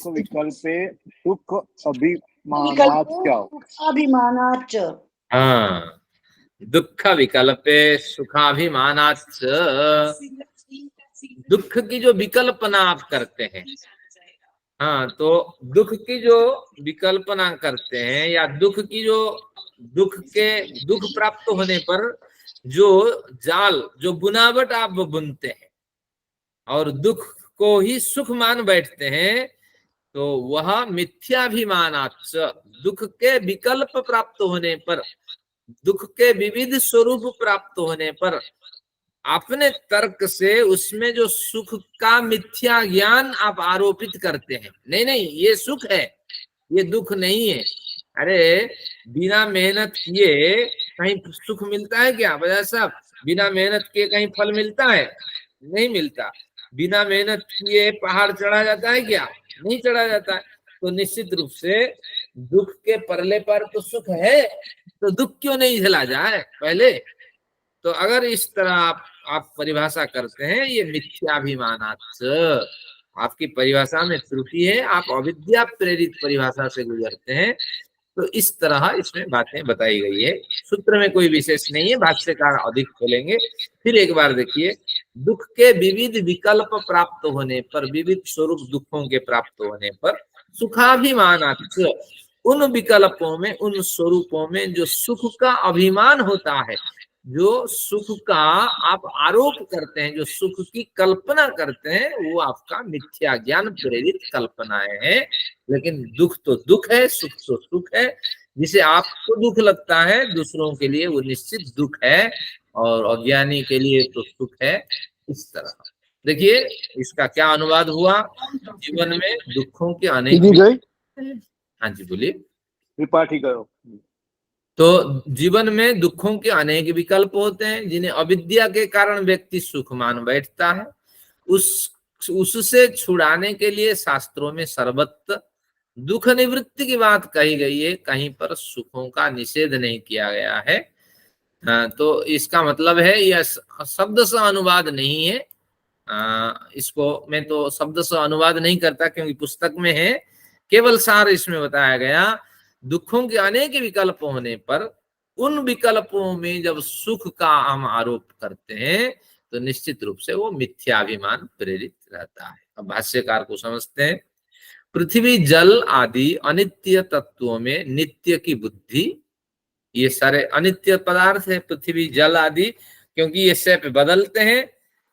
विकल्पे दुख अभिमानाच्च। अभिमानाच्च, हाँ, दुख विकल्पे सुखाभिमानाच्च, दुख की जो विकल्पना आप करते हैं, हाँ तो दुख की जो विकल्पना करते हैं या दुख की जो दुख प्राप्त होने पर जो जाल, जो बुनावट आप बुनते हैं और दुख को ही सुख मान बैठते हैं, तो वह मिथ्याभिमानाच्च, दुख के विकल्प प्राप्त होने पर, दुख के विविध स्वरूप प्राप्त होने पर अपने तर्क से उसमें जो सुख का मिथ्या ज्ञान आप आरोपित करते हैं। नहीं नहीं ये सुख है, ये दुख नहीं है। अरे बिना मेहनत किए कहीं सुख मिलता है क्या बजाय साहब? बिना मेहनत किए कहीं फल मिलता है? नहीं मिलता। बिना मेहनत किए पहाड़ चढ़ा जाता है क्या? नहीं चढ़ा जाता है। तो निश्चित रूप से दुख के परले पर तो सुख है, तो दुख क्यों नहीं झेला जाए पहले? तो अगर इस तरह आप परिभाषा करते हैं, ये मिथ्याभिमानाच्च, आपकी परिभाषा में त्रुटि है, आप अविद्या प्रेरित परिभाषा से गुजरते हैं। तो इस तरह इसमें बातें बताई गई है। सूत्र में कोई विशेष नहीं है, भाष्यकार अधिक खोलेंगे। फिर एक बार देखिए, दुख के विविध विकल्प प्राप्त होने पर, विविध स्वरूप दुखों के प्राप्त होने पर सुखाभिमानाच्च, उन विकल्पों में, उन स्वरूपों में जो सुख का अभिमान होता है, जो सुख का आप आरोप करते हैं, जो सुख की कल्पना करते हैं, वो आपका मिथ्या ज्ञान प्रेरित कल्पनाएं हैं। लेकिन दुख तो दुख है, सुख तो सुख है। जिसे आपको दुख लगता है दूसरों के लिए वो निश्चित दुख है और अज्ञानी के लिए तो सुख है। इस तरह देखिए इसका क्या अनुवाद हुआ। जीवन में दुखों के अनेक, हाँ जी बोलिए। त्रिपाठी करो। तो जीवन में दुखों के अनेक विकल्प होते हैं जिन्हें अविद्या के कारण व्यक्ति सुख मान बैठता है। उससे छुड़ाने के लिए शास्त्रों में सर्वत्र दुख निवृत्ति की बात कही गई है, कहीं पर सुखों का निषेध नहीं किया गया है। तो इसका मतलब है यह शब्द से अनुवाद नहीं है। इसको मैं तो शब्द से अनुवाद नहीं करता क्योंकि पुस्तक में है, केवल सार इसमें बताया गया। दुखों के अनेक विकल्प होने पर उन विकल्पों में जब सुख का हम आरोप करते हैं तो निश्चित रूप से वो मिथ्याभिमान प्रेरित रहता है। अब भाष्यकार को समझते हैं। पृथ्वी जल आदि अनित्य तत्वों में नित्य की बुद्धि, ये सारे अनित्य पदार्थ है पृथ्वी जल आदि, क्योंकि ये शेप बदलते हैं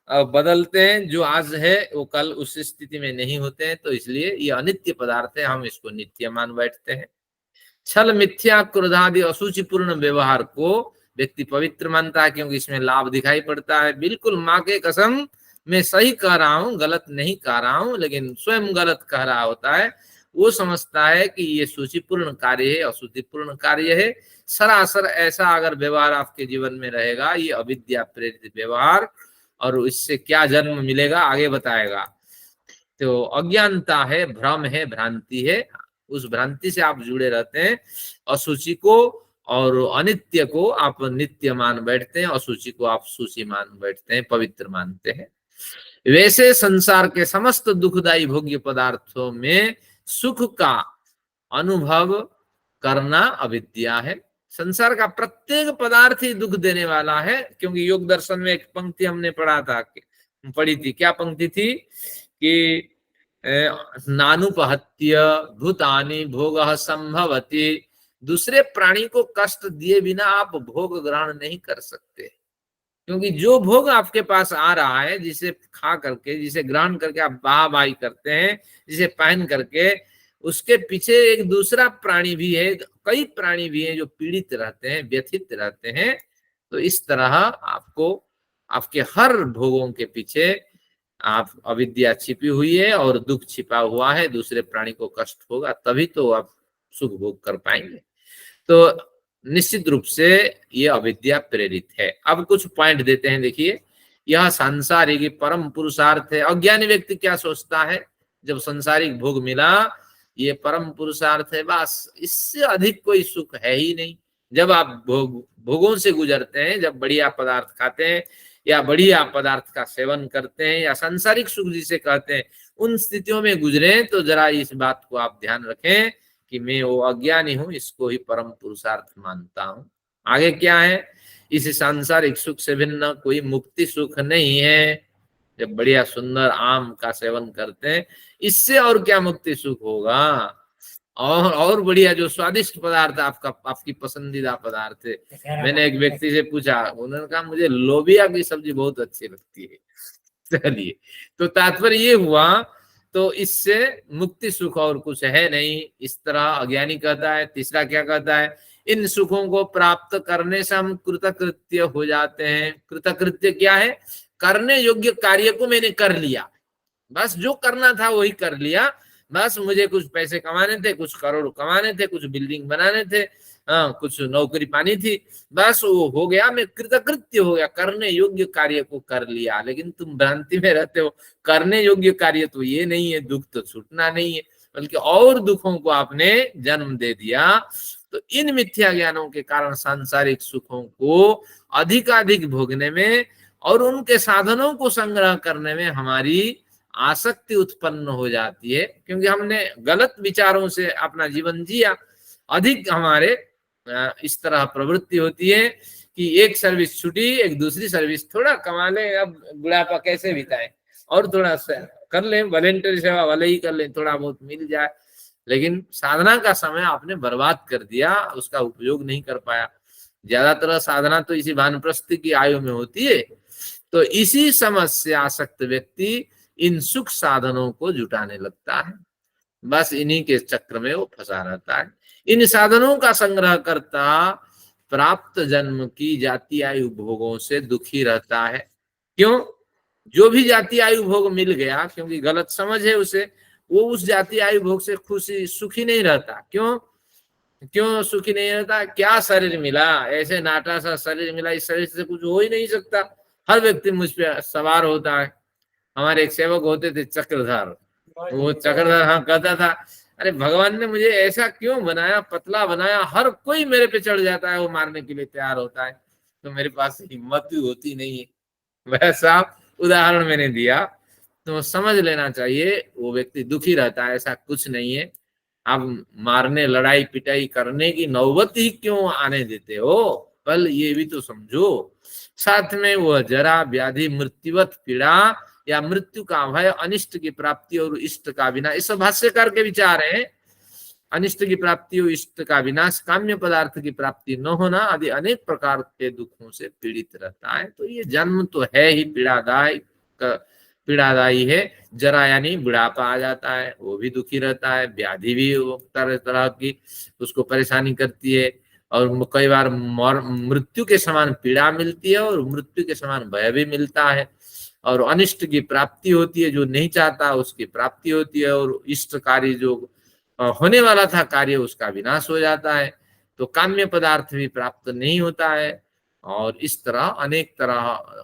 और बदलते हैं, जो आज है वो कल उस स्थिति में नहीं होते हैं, तो इसलिए ये अनित्य पदार्थ है, हम इसको नित्य मान बैठते हैं। छल मिथ्या क्रोध आदि असुचिपूर्ण व्यवहार को व्यक्ति पवित्र मानता है, क्योंकि इसमें लाभ दिखाई पड़ता है। बिल्कुल माँ के कसम मैं सही कह रहा हूँ, गलत नहीं कह रहा हूँ, लेकिन स्वयं गलत कह रहा होता है, वो समझता है कि ये सूचिपूर्ण कार्य है, अशुद्धिपूर्ण कार्य है। सरासर ऐसा अगर व्यवहार आपके जीवन में रहेगा, ये अविद्या प्रेरित व्यवहार, और इससे क्या जन्म मिलेगा आगे बताएगा। तो अज्ञानता है, भ्रम है, भ्रांति है, उस भ्रांति से आप जुड़े रहते हैं। अशुचि को और अनित्य को आप नित्य मान बैठते हैं, अशुचि को आप सूचि मान बैठते हैं, पवित्र मानते हैं। वैसे संसार के समस्त दुखदायी भोग्य पदार्थों में सुख का अनुभव करना अविद्या है। संसार का प्रत्येक पदार्थ ही दुख देने वाला है, क्योंकि योग दर्शन में एक पंक्ति हमने पढ़ी थी। क्या पंक्ति थी कि नानुपहत्य भूतानि भोगः संभवति, दूसरे प्राणी को कष्ट दिए बिना आप भोग ग्रहण नहीं कर सकते, क्योंकि जो भोग आपके पास आ रहा है, जिसे खा करके, जिसे ग्रहण करके आप वाहवाही करते हैं, जिसे पहन करके, उसके पीछे एक दूसरा प्राणी भी है, कई प्राणी भी हैं जो पीड़ित रहते हैं, व्यथित रहते हैं। तो इस तरह आपको आपके हर भोगों के पीछे आप अविद्या छिपी हुई है और दुख छिपा हुआ है, दूसरे प्राणी को कष्ट होगा तभी तो आप सुख भोग कर पाएंगे। तो निश्चित रूप से ये अविद्या प्रेरित है। अब कुछ पॉइंट देते हैं, देखिए। यह सांसारिक परम पुरुषार्थ है। अज्ञानी व्यक्ति क्या सोचता है, जब सांसारिक भोग मिला ये परम पुरुषार्थ है, बस इससे अधिक कोई सुख है ही नहीं। जब आप भोगों से गुजरते हैं, जब बढ़िया पदार्थ खाते हैं या बढ़िया पदार्थ का सेवन करते हैं या सांसारिक सुख जिसे कहते हैं, उन स्थितियों में गुजरे तो जरा इस बात को आप ध्यान रखें कि मैं वो अज्ञानी हूं, इसको ही परम पुरुषार्थ मानता हूं। आगे क्या है, इस सांसारिक सुख से भिन्न कोई मुक्ति सुख नहीं है। जब बढ़िया सुंदर आम का सेवन करते हैं, इससे और क्या मुक्ति सुख होगा। और बढ़िया जो स्वादिष्ट पदार्थ आपकी पसंदीदा पदार्थ है। मैंने एक व्यक्ति से पूछा, उन्होंने कहा मुझे लोबिया की सब्जी बहुत अच्छी लगती है। चलिए, तो तात्पर्य ये हुआ, तो इससे मुक्ति सुख और कुछ है नहीं, इस तरह अज्ञानी कहता है। तीसरा क्या कहता है, इन सुखों को प्राप्त करने से हम कृतकृत्य हो जाते हैं। कृतकृत्य क्या है, करने योग्य कार्य को मैंने कर लिया, बस जो करना था वही कर लिया, बस मुझे कुछ पैसे कमाने थे, कुछ करोड़ कमाने थे, कुछ बिल्डिंग बनाने थे, कुछ नौकरी पानी थी, बस वो हो गया, मैं कृतकृत्य हो गया, करने योग्य कार्य को कर लिया। लेकिन तुम भ्रांति में रहते हो, करने योग्य कार्य तो ये नहीं है, दुख तो छूटना नहीं है, बल्कि और दुखों को आपने जन्म दे दिया। तो इन मिथ्या ज्ञानों के कारण सांसारिक सुखों को अधिकाधिक भोगने में और उनके साधनों को संग्रह करने में हमारी आसक्ति उत्पन्न हो जाती है, क्योंकि हमने गलत विचारों से अपना जीवन जिया। अधिक हमारे इस तरह प्रवृत्ति होती है कि एक सर्विस छुटी, एक दूसरी सर्विस, थोड़ा कमा ले, अब बुढ़ापा कैसे बिताए, और थोड़ा कर ले, वॉलेंटरी सेवा वाले ही कर ले, थोड़ा बहुत मिल जाए। लेकिन साधना का समय आपने बर्बाद कर दिया, उसका उपयोग नहीं कर पाया। ज्यादातर साधना तो इसी वानप्रस्थ की आयु में होती है। तो इसी समझ से आसक्त व्यक्ति इन सुख साधनों को जुटाने लगता है, बस इन्हीं के चक्र में वो फंसा रहता है। इन साधनों का संग्रह करता प्राप्त जन्म की जाति आयु भोगों से दुखी रहता है। क्यों? जो भी जाति आयु भोग मिल गया, क्योंकि गलत समझ है उसे, वो उस जाति आयु भोग से खुशी सुखी नहीं रहता। क्यों सुखी नहीं रहता? क्या शरीर मिला, ऐसे नाटा सा शरीर मिला, इस शरीर से कुछ हो ही नहीं सकता। हर व्यक्ति मुझ पे सवार होता है। हमारे एक सेवक होते थे चक्रधर, वो चक्रधर हाँ कहता था, अरे भगवान ने मुझे ऐसा क्यों बनाया, पतला बनाया, हर कोई मेरे पे चढ़ जाता है, वो मारने के लिए तैयार होता है, तो मेरे पास हिम्मत भी होती नहीं है। वैसा उदाहरण मैंने दिया, तो समझ लेना चाहिए वो व्यक्ति दुखी रहता है, ऐसा कुछ नहीं है। आप मारने, लड़ाई पिटाई करने की नौबत ही क्यों आने देते हो? पल ये भी तो समझो। साथ में वह जरा व्याधि मृत्युवत पीड़ा या मृत्यु का भय, अनिष्ट की प्राप्ति और इष्ट का विनाश, इस भाष्यकार के विचार है। अनिष्ट की प्राप्ति और इष्ट का विनाश, काम्य पदार्थ की प्राप्ति न होना आदि अनेक प्रकार के दुखों से पीड़ित रहता है। तो ये जन्म तो है ही पीड़ादायी है। जरा यानी बुढ़ापा आ जाता है, वो भी दुखी रहता है। व्याधि भी तरह तरह की उसको परेशानी करती है, और कई बार मृत्यु के समान पीड़ा मिलती है और मृत्यु के समान भय भी मिलता है। और अनिष्ट की प्राप्ति होती है, जो नहीं चाहता उसकी प्राप्ति होती है, और इष्ट कार्य जो होने वाला था कार्य उसका विनाश हो जाता है। तो काम्य पदार्थ भी प्राप्त नहीं होता है, और इस तरह अनेक तरह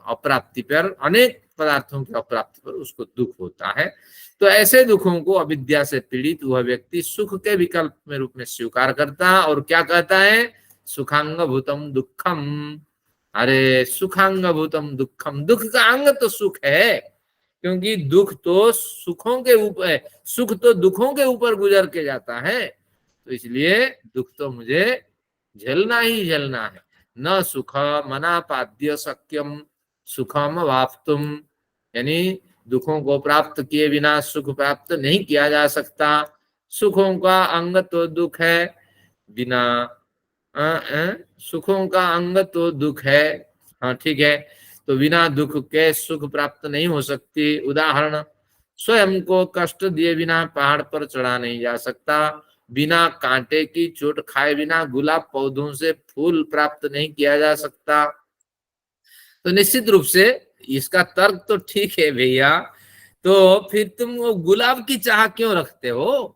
अप्राप्ति पर, अनेक पदार्थों की अप्राप्ति पर उसको दुख होता है। तो ऐसे दुखों को अविद्या से पीड़ित वह व्यक्ति सुख के विकल्प में रूप में स्वीकार करता है, और क्या कहता है, सुखांग भूतम दुखम। अरे सुखांग भूतम दुखम, दुख का अंग तो सुख है, क्योंकि दुख तो सुखों के ऊपर, सुख तो दुखों के ऊपर गुजर के जाता है। तो इसलिए दुख तो मुझे झेलना ही झेलना है। न सुख मनापाद्य शक्यम सुखम वाप्तुम, यानी दुखों को प्राप्त किए बिना सुख प्राप्त नहीं किया जा सकता। सुखों का अंग तो दुख है, बिना सुखों का अंग तो दुख है। हाँ ठीक है, तो बिना दुख के सुख प्राप्त नहीं हो सकती। उदाहरण, स्वयं को कष्ट दिए बिना पहाड़ पर चढ़ा नहीं जा सकता। बिना कांटे की चोट खाए बिना गुलाब पौधों से फूल प्राप्त नहीं किया जा सकता। तो निश्चित रूप से इसका तर्क तो ठीक है भैया, तो फिर तुम वो गुलाब की चाह क्यों रखते हो?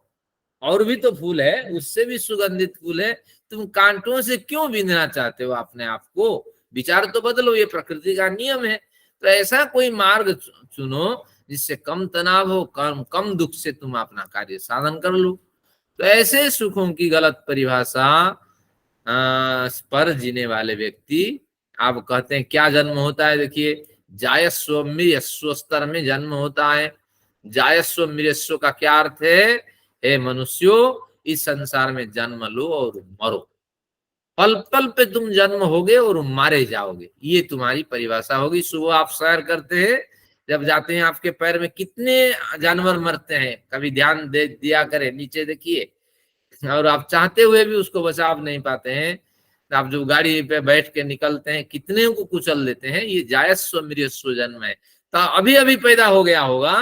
और भी तो फूल है, उससे भी सुगंधित फूल है, तुम कांटों से क्यों बींधना चाहते हो अपने आप को? विचार तो बदलो, ये प्रकृति का नियम है। तो ऐसा कोई मार्ग चुनो जिससे कम तनाव हो, कम दुख से तुम अपना कार्य साधन कर लो। तो ऐसे सुखों की गलत परिभाषा पर जीने वाले व्यक्ति, आप कहते हैं क्या जन्म होता है? देखिए, जायस्व मृयस्व स्तर में जन्म होता है। जायस्व मृयस्व का क्या अर्थ है? हे मनुष्यों, इस संसार में जन्म लो और मरो, पल पल पे तुम जन्म होगे और मारे जाओगे, ये तुम्हारी परिभाषा होगी। सुबह आप सैर करते हैं, जब जाते हैं आपके पैर में कितने जानवर मरते हैं, कभी ध्यान दे दिया करें, नीचे देखिए, और आप चाहते हुए भी उसको बचा नहीं पाते हैं। आप जो गाड़ी पे बैठ के निकलते हैं, कितने को कुचल देते हैं। ये जायस्व मृयस्व जन्म है, तो अभी अभी पैदा हो गया होगा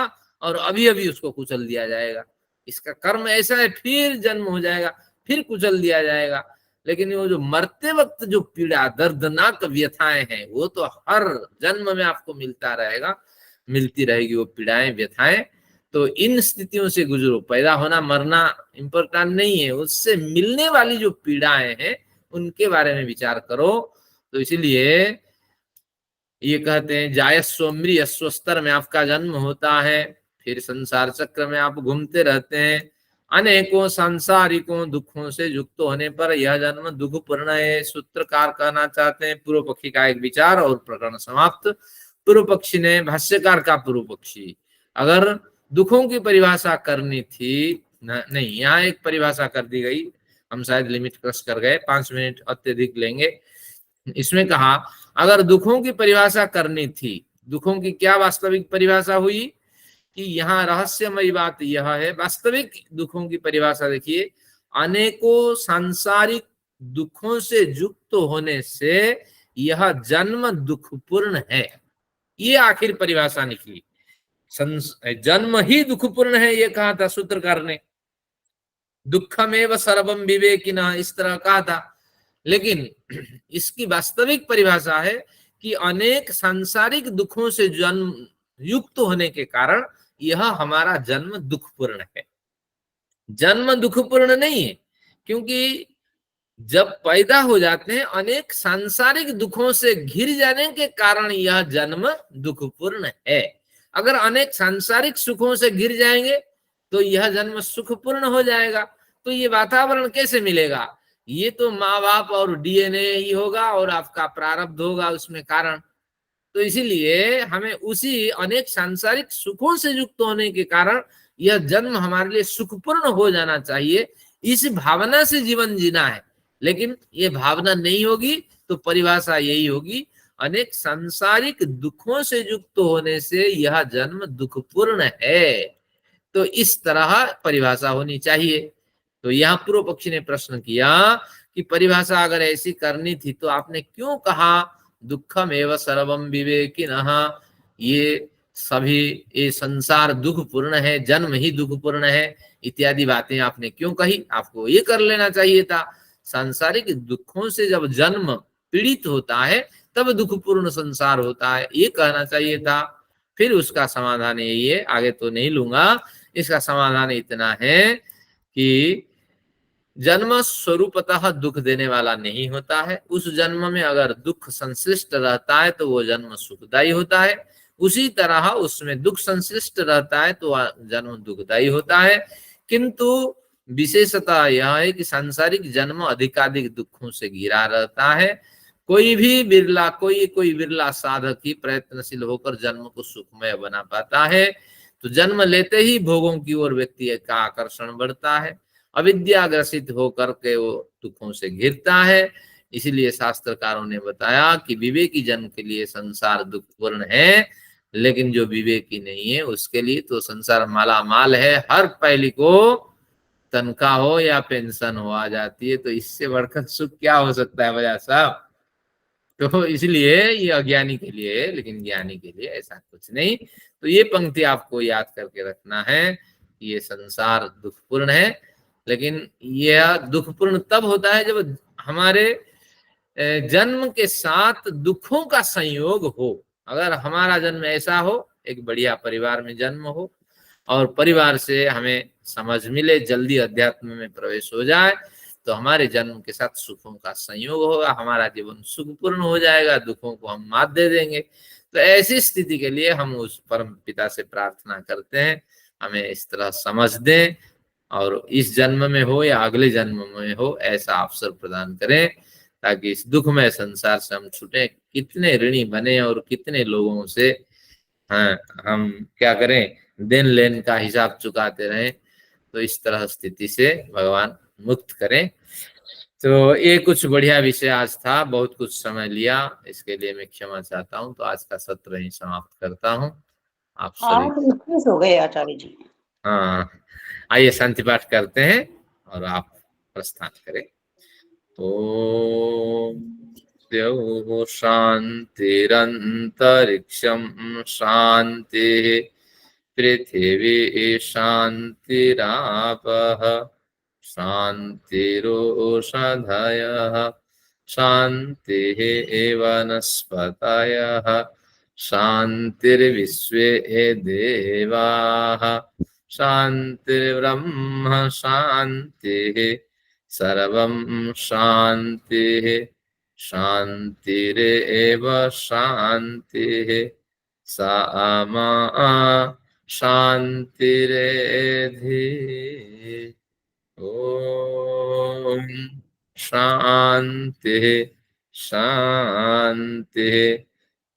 और अभी अभी उसको कुचल दिया जाएगा। इसका कर्म ऐसा है, फिर जन्म हो जाएगा, फिर कुचल दिया जाएगा। लेकिन वो जो मरते वक्त जो पीड़ा, दर्दनाक व्यथाएं हैं, वो तो हर जन्म में आपको मिलता रहेगा, मिलती रहेगी वो पीड़ाएं, व्यथाएं। तो इन स्थितियों से गुजरो। पैदा होना मरना इम्पोर्टेंट नहीं है, उससे मिलने वाली जो पीड़ाएं हैं उनके बारे में विचार करो। तो इसीलिए ये कहते हैं जायस्व मृयस्व स्तर में आपका जन्म होता है, फिर संसार चक्र में आप घूमते रहते हैं। अनेकों सांसारिकों दुखों से युक्त होने पर यह जन्म दुख पूर्ण है। सूत्रकार कहना चाहते हैं, पूर्व पक्षी का एक विचार और प्रकरण समाप्त। पूर्व पक्षी ने, भाष्यकार का पूर्व पक्षी, अगर दुखों की परिभाषा करनी थी, नहीं, यहाँ एक परिभाषा कर दी गई, हम शायद लिमिट क्रॉस कर गए, 5 मिनट अत्यधिक लेंगे। इसमें कहा अगर दुखों की परिभाषा करनी थी, दुखों की क्या वास्तविक परिभाषा हुई कि यहाँ रहस्यमयी बात यह है, वास्तविक दुखों की परिभाषा देखिए, अनेकों सांसारिक दुखों से युक्त होने से यह जन्म दुखपूर्ण है। ये आखिर परिभाषा निकली, जन्म ही दुखपूर्ण है, ये कहा था सूत्रकार ने। दुखमेव सर्वम विवेकिनः, इस तरह कहा था। लेकिन इसकी वास्तविक परिभाषा है कि अनेक सांसारिक दुखों से जन्म युक्त होने के कारण यह हमारा जन्म दुखपूर्ण है। जन्म दुखपूर्ण नहीं है, क्योंकि जब पैदा हो जाते हैं अनेक सांसारिक दुखों से घिर जाने के कारण यह जन्म दुखपूर्ण है। अगर अनेक सांसारिक सुखों से घिर जाएंगे तो यह जन्म सुखपूर्ण हो जाएगा। तो ये वातावरण कैसे मिलेगा? ये तो माँ बाप और डीएनए ही होगा और आपका प्रारब्ध होगा उसमें कारण। तो इसीलिए हमें उसी अनेक सांसारिक सुखों से युक्त होने के कारण यह जन्म हमारे लिए सुखपूर्ण हो जाना चाहिए, इस भावना से जीवन जीना है। लेकिन ये भावना नहीं होगी तो परिभाषा यही होगी, अनेक सांसारिक दुखों से युक्त होने से यह जन्म दुखपूर्ण है। तो इस तरह परिभाषा होनी चाहिए। तो यहाँ पूर्व पक्षी ने प्रश्न किया कि परिभाषा अगर ऐसी करनी थी तो आपने क्यों कहा दुखम एवं सर्वम विवेकिनः, ये सभी ये संसार दुखपूर्ण है, जन्म ही दुखपूर्ण है इत्यादि बातें आपने क्यों कही? आपको ये कर लेना चाहिए था, सांसारिक दुखों से जब जन्म पीड़ित होता है तब दुखपूर्ण संसार होता है, ये कहना चाहिए था। फिर उसका समाधान यही है, आगे तो नहीं लूंगा, इसका समाधान इतना है कि जन्म स्वरूपतः दुख देने वाला नहीं होता है। उस जन्म में अगर दुख संश्लिष्ट रहता है तो वो जन्म सुखदायी होता है, उसी तरह उसमें दुख संश्लिष्ट रहता है तो जन्म दुखदायी होता है। किंतु विशेषता यह है कि सांसारिक जन्म अधिकाधिक दुखों से घिरा रहता है। कोई बिरला साधक ही प्रयत्नशील होकर जन्म को सुखमय बना पाता है। तो जन्म लेते ही भोगों की ओर व्यक्ति का आकर्षण बढ़ता है, अविद्याग्रसित होकर के वो दुखों से घिरता है। इसलिए शास्त्रकारों ने बताया कि विवेकी जन के लिए संसार दुखपूर्ण है, लेकिन जो विवेकी नहीं है उसके लिए तो संसार माला माल है, हर पहली को तनख्वाह हो या पेंशन हो आ जाती है। तो इससे बढ़कर सुख क्या हो सकता है भैया साहब? तो इसलिए ये अज्ञानी के लिए है, लेकिन ज्ञानी के लिए ऐसा कुछ नहीं। तो ये पंक्ति आपको याद करके रखना है, ये संसार दुखपूर्ण है, लेकिन यह दुखपूर्ण तब होता है जब हमारे जन्म के साथ दुखों का संयोग हो। अगर हमारा जन्म ऐसा हो, एक बढ़िया परिवार में जन्म हो और परिवार से हमें समझ मिले, जल्दी अध्यात्म में प्रवेश हो जाए, तो हमारे जन्म के साथ सुखों का संयोग होगा, हमारा जीवन सुखपूर्ण हो जाएगा, दुखों को हम मात दे देंगे। तो ऐसी स्थिति के लिए हम उस परम पिता से प्रार्थना करते हैं हमें इस तरह समझ दें और इस जन्म में हो या अगले जन्म में हो ऐसा अवसर प्रदान करें, ताकि इस दुखमय संसार से हम छूटे। कितने ऋणी बने और कितने लोगों से हम क्या करें, देन लेन का हिसाब चुकाते रहें। तो इस तरह स्थिति से भगवान मुक्त करें। तो ये कुछ बढ़िया विषय आज था, बहुत कुछ समय लिया, इसके लिए मैं क्षमा चाहता हूँ। तो आज का सत्र ही समाप्त करता हूँ। आप सभी हो गए आचार्य जी। हाँ, आइए शांति पाठ करते हैं और आप प्रस्थान करें। ओम द्यौः शान्तिरन्तरिक्षं शान्तिः, पृथिवी शान्तिरापः शान्तिरोषधयः, शान्तिः वनस्पतयः, शान्तिर्विश्वे देवाः, शान्तिर्ब्रह्म शान्तिः, सर्वं शान्तिः शान्तिरेव शान्तिः, सामा शान्तिरेधि। ओम शान्तिः शान्तिः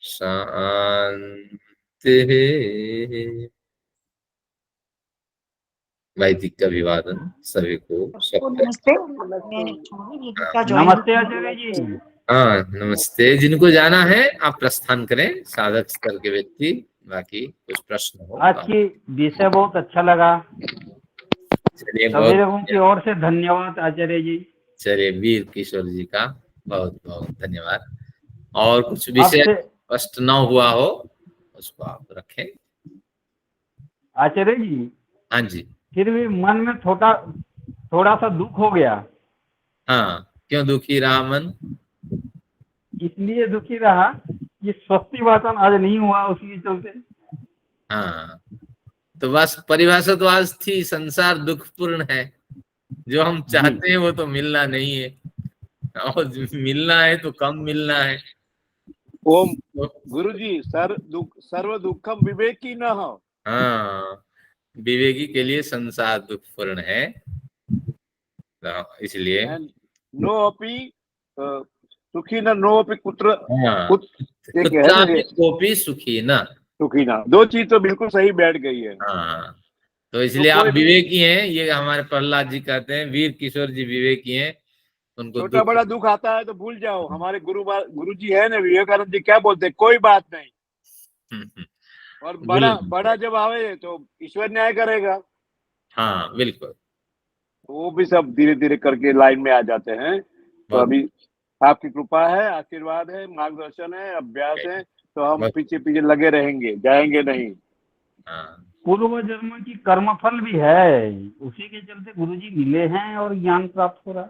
शान्तिः। वैदिक का अभिवादन सभी को। नमस्ते आचार्य जी। हाँ नमस्ते। जिनको जाना है आप प्रस्थान करें, साधक स्तर के व्यक्ति। बाकी कुछ प्रश्न हो? आज की विषय बहुत अच्छा लगा। चलिए, सभी लोगों की ओर से धन्यवाद आचार्य जी। चलिए, वीर किशोर जी का बहुत बहुत धन्यवाद। और कुछ विषय स्पष्ट न हुआ हो उसको आप रखें। आचार्य जी, हाँ जी, फिर भी मन में थोड़ा सा दुख हो गया। हाँ, क्यों दुखी रहा मन? इसलिए दुखी रहा कि स्वस्ति वाचन आज नहीं हुआ, उसके चलते। हाँ, तो बस परिभाषा तो आज थी, संसार दुखपूर्ण है। जो हम चाहते हैं वो तो मिलना नहीं है, और मिलना है तो कम मिलना है। ओम गुरुजी, सर्व दुखम विवेकी न हो। हाँ, विवेकी के लिए संसार दुखपूर्ण है, तो इसलिए नो अपि सुखी न, नो अपि कुत्र कोपी सुखी न। सुखी ना, दो चीज तो बिल्कुल सही बैठ गई है। हाँ, तो इसलिए आप विवेकी हैं। ये हमारे प्रहलाद जी कहते हैं, वीर किशोर जी विवेकी हैं। उनको छोटा दुख बड़ा दुख आता है तो भूल जाओ, हमारे गुरु जी है ना, विवेकानंद जी क्या बोलते हैं, कोई बात नहीं। हम्म, और बड़ा बिल्कुल। बड़ा जब आवे तो ईश्वर न्याय करेगा। हाँ बिल्कुल। वो भी सब धीरे धीरे करके लाइन में आ जाते हैं। तो बहुत अभी आपकी कृपा है, आशीर्वाद है, मार्गदर्शन है, अभ्यास है, तो हम बहुत- पीछे पीछे लगे रहेंगे, जाएंगे नहीं। हाँ पूर्व जन्म की कर्मफल भी है, उसी के चलते गुरुजी मिले हैं और ज्ञान प्राप्त हो रहा है।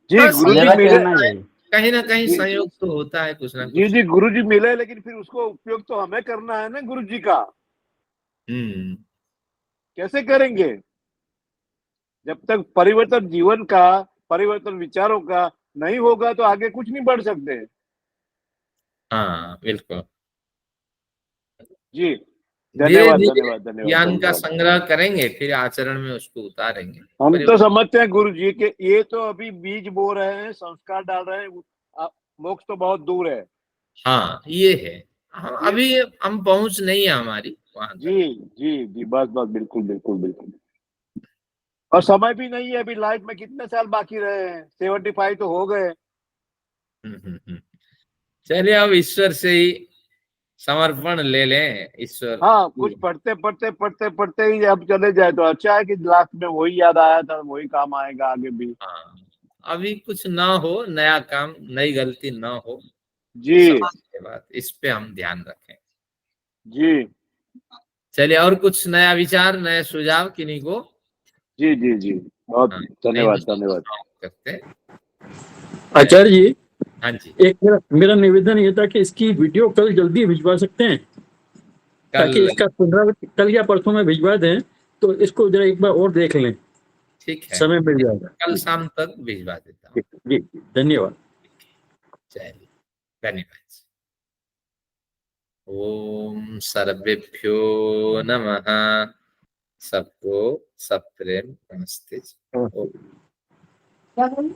जी बस गुरु जी मेरा मिले, कहना यही। कहीं ना कहीं जी संयोग तो होता है कुछ ना जी कुछ। जी गुरु जी मिले, लेकिन फिर उसको उपयोग तो हमें करना है ना गुरु जी का। हम्म। कैसे करेंगे? जब तक परिवर्तन जीवन का, परिवर्तन विचारों का नहीं होगा तो आगे कुछ नहीं बढ़ सकते। हाँ बिल्कुल। जी धीरे धन्यवाद धीरे धन्यवाद धन्यवाद ज्ञान का धन्यवाद। संग्रह करेंगे, फिर आचरण में उसको उतारेंगे। हम तो समझते हैं गुरु जी के ये तो अभी बीज बो रहे हैं, संस्कार डाल रहे हैं, मोक्ष तो बहुत दूर है। हाँ ये है। ये अभी हम पहुंच नहीं है हमारी वहां तक। जी जी बस बस बिल्कुल बिल्कुल बिल्कुल। और समय भी नहीं है, अभी लाइफ में कितने साल बाकी रहे हैं, 75 तो हो गए। हम्म। चलिए अब ईश्वर से ही समर्पण ले लें। ईश्वर। हाँ कुछ पढ़ते पढ़ते पढ़ते पढ़ते ही अब चले जाए तो अच्छा है कि लास्ट में वही याद आया था, वही काम आएगा आगे भी। हाँ अभी कुछ ना हो, नया काम, नई गलती ना हो, जी समाज के बाद इस पे हम ध्यान रखें। जी चलिए, और कुछ नया विचार, नए सुझाव किन्हीं को? जी जी जी बहुत हाँ, नहीं धन्यवाद तो धन्यवाद। समाप्त करते हैं। आचार्य जी, हाँ जी। एक मेरा निवेदन ये था कि इसकी वीडियो कल जल्दी भिजवा सकते हैं, ताकि कल। इसका पुनरावृत्ति कल या परसों में भिजवा दें, तो इसको जरा एक बार और देख लें, ठीक है, समय मिल जाएगा। कल शाम तक भिजवा देता हूँ। जी, धन्यवाद। चलिए, धन्यवाद। ओम सर्वेभ्यो नमः। सबको सब प्रेम, नमस्ते। नमस्ते। क्या करूं?